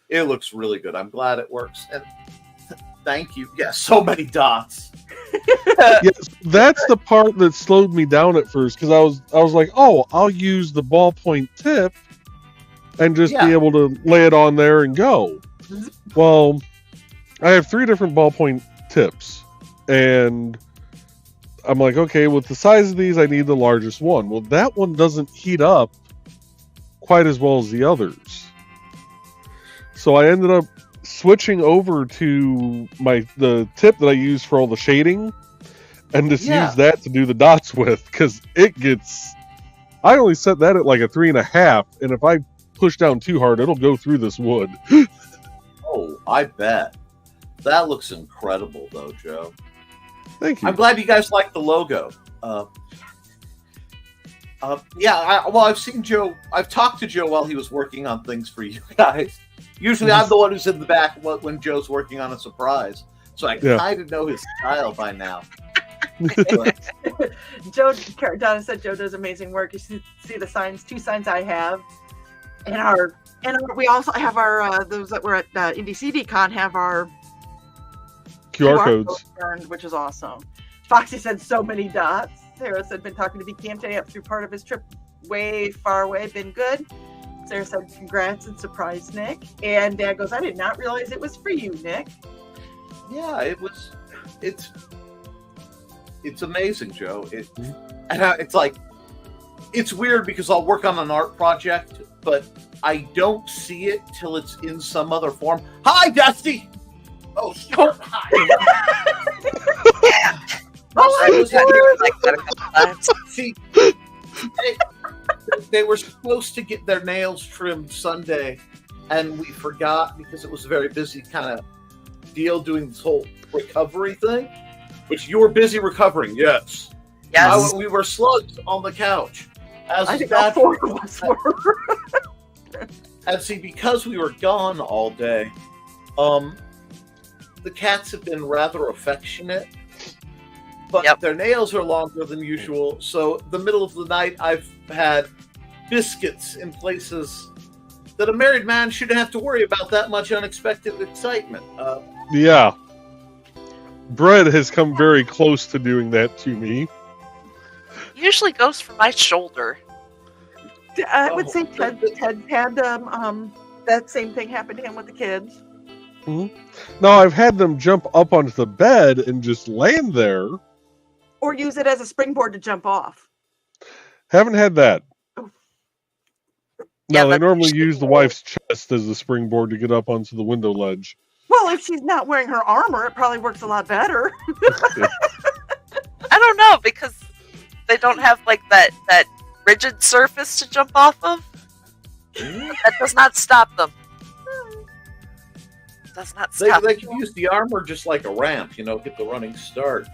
it looks really good. I'm glad it works, and thank you. Yeah, so many dots. Yes, that's the part that slowed me down at first because I was like, oh, I'll use the ballpoint tip and just be able to lay it on there and go. Well, I have 3 different ballpoint tips, and I'm like, okay, with the size of these, I need the largest one. Well, that one doesn't heat up quite as well as the others, so I ended up switching over to the tip that I use for all the shading, and just use that to do the dots with, because I only set that at like a 3.5, and if I push down too hard, it'll go through this wood. Oh, I bet. That looks incredible, though, Joe. Thank you. I'm glad you guys like the logo. I've seen Joe. I've talked to Joe while he was working on things for you guys. Usually, I'm the one who's in the back when Joe's working on a surprise, so I kind of know his style by now. Joe, Donna said Joe does amazing work. You see the signs, 2 signs I have, and we also have our those that were at IndieCDCon have our QR codes turned, which is awesome. Foxy said so many dots. Sarah said been talking to Big Camp Day up through part of his trip way far away, been good. Sarah said congrats and surprise Nick. And Dad goes, I did not realize it was for you, Nick. Yeah, it was. It's amazing, Joe. It's like, it's weird because I'll work on an art project, but I don't see it till it's in some other form. Hi, Dusty. Oh, sure. Hi. I was like that a couple times. See, they were supposed to get their nails trimmed Sunday, and we forgot because it was a very busy kind of deal doing this whole recovery thing. Which you were busy recovering, yes. Yes. We were slugged on the couch. I think all 4 of us were. And see, because we were gone all day, the cats have been rather affectionate, but their nails are longer than usual. So the middle of the night, I've had biscuits in places that a married man shouldn't have to worry about that much unexpected excitement. Yeah. Bread has come very close to doing that to me. Usually goes for my shoulder. I would say Ted had that same thing happen to him with the kids. Mm-hmm. Now, I've had them jump up onto the bed and just land there. Or use it as a springboard to jump off. Haven't had that. Yeah, No, they normally use the wife's chest as a springboard to get up onto the window ledge. Well, if she's not wearing her armor, it probably works a lot better. I don't know, because they don't have like that rigid surface to jump off of. That does not stop them. Does not stop. They can use the armor just like a ramp, get the running start.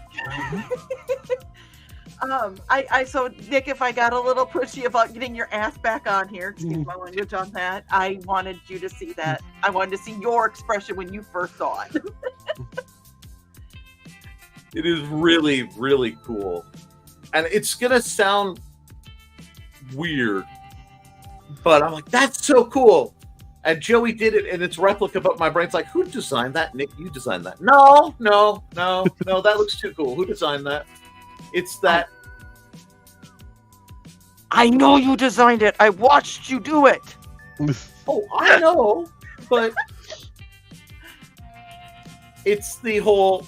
So Nick, if I got a little pushy about getting your ass back on here, excuse my language on that, I wanted you to see that. I wanted to see your expression when you first saw it. It is really, really cool. And it's going to sound weird, but I'm like, that's so cool. And Joey did it, and it's replica, but my brain's like, who designed that? Nick, you designed that. No, that looks too cool. Who designed that? It's that. I know you designed it. I watched you do it. Oh, I know, but it's the whole.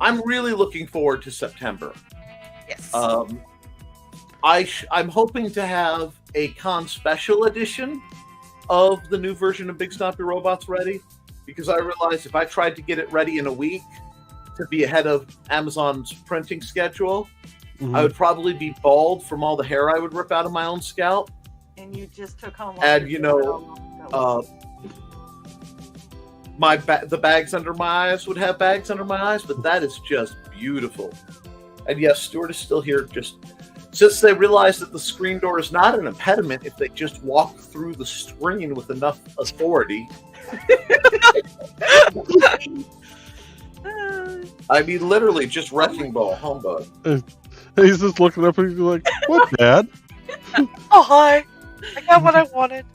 I'm really looking forward to September. Yes. I'm hoping to have a con special edition of the new version of Big Stompy Robots ready, because I realized if I tried to get it ready in a week to be ahead of Amazon's printing schedule, I would probably be bald from all the hair I would rip out of my own scalp. And you just took home. And the bags under my eyes would have bags under my eyes, but that is just beautiful. And yes, Stuart is still here, just Since they realize that the screen door is not an impediment if they just walk through the screen with enough authority. I mean, literally, just wrecking ball, humbug. He's just looking up and he's like, "What, Dad?" Oh, hi. I got what I wanted.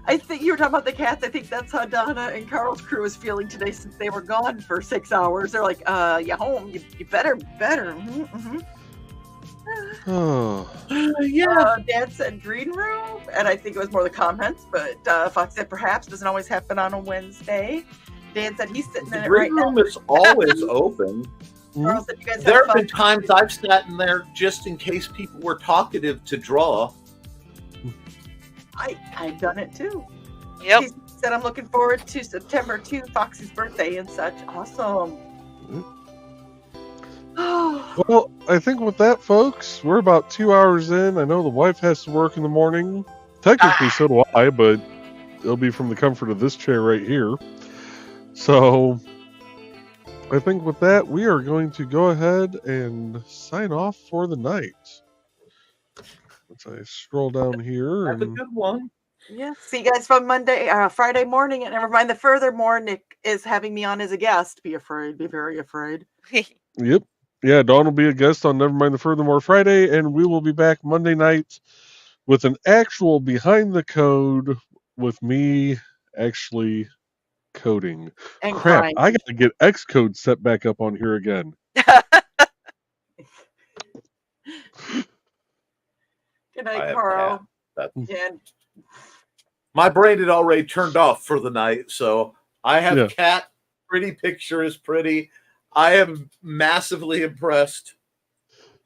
I think you were talking about the cats. I think that's how Donna and Carl's crew is feeling today since they were gone for 6 hours. They're like, you home. You better. Mm-hmm. Oh, Yeah. Dad said green room, and I think it was more the comments, but Fox said perhaps doesn't always happen on a Wednesday. Dan said he's sitting in The it right green now. room is always open. Carl said you guys There have have fun. been times I've sat in there just in case people were talkative to draw. I've done it too. Yep. He said I'm looking forward to September 2, Foxy's birthday and such. Awesome. well, I think with that, folks, we're about 2 hours in. I know the wife has to work in the morning. Technically, so do I, but it'll be from the comfort of this chair right here. So, I think with that, we are going to go ahead and sign off for the night. Let's I scroll down here That's a and good one. Yeah. See you guys from Friday morning, and never mind the furthermore. Nick is having me on as a guest. Be afraid. Be very afraid. yep. Yeah, Dawn will be a guest on Nevermind the Furthermore Friday, and we will be back Monday night with an actual Behind the Code with me actually coding. And Crap, crying. I got to get Xcode set back up on here again. Good I night, have Carl. that. And My brain had already turned off for the night, so I have Yeah. cat. Pretty picture is pretty. I am massively impressed.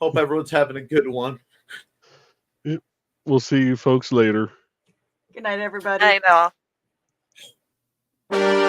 Hope everyone's having a good one. We'll see you folks later. good night, everybody. I know.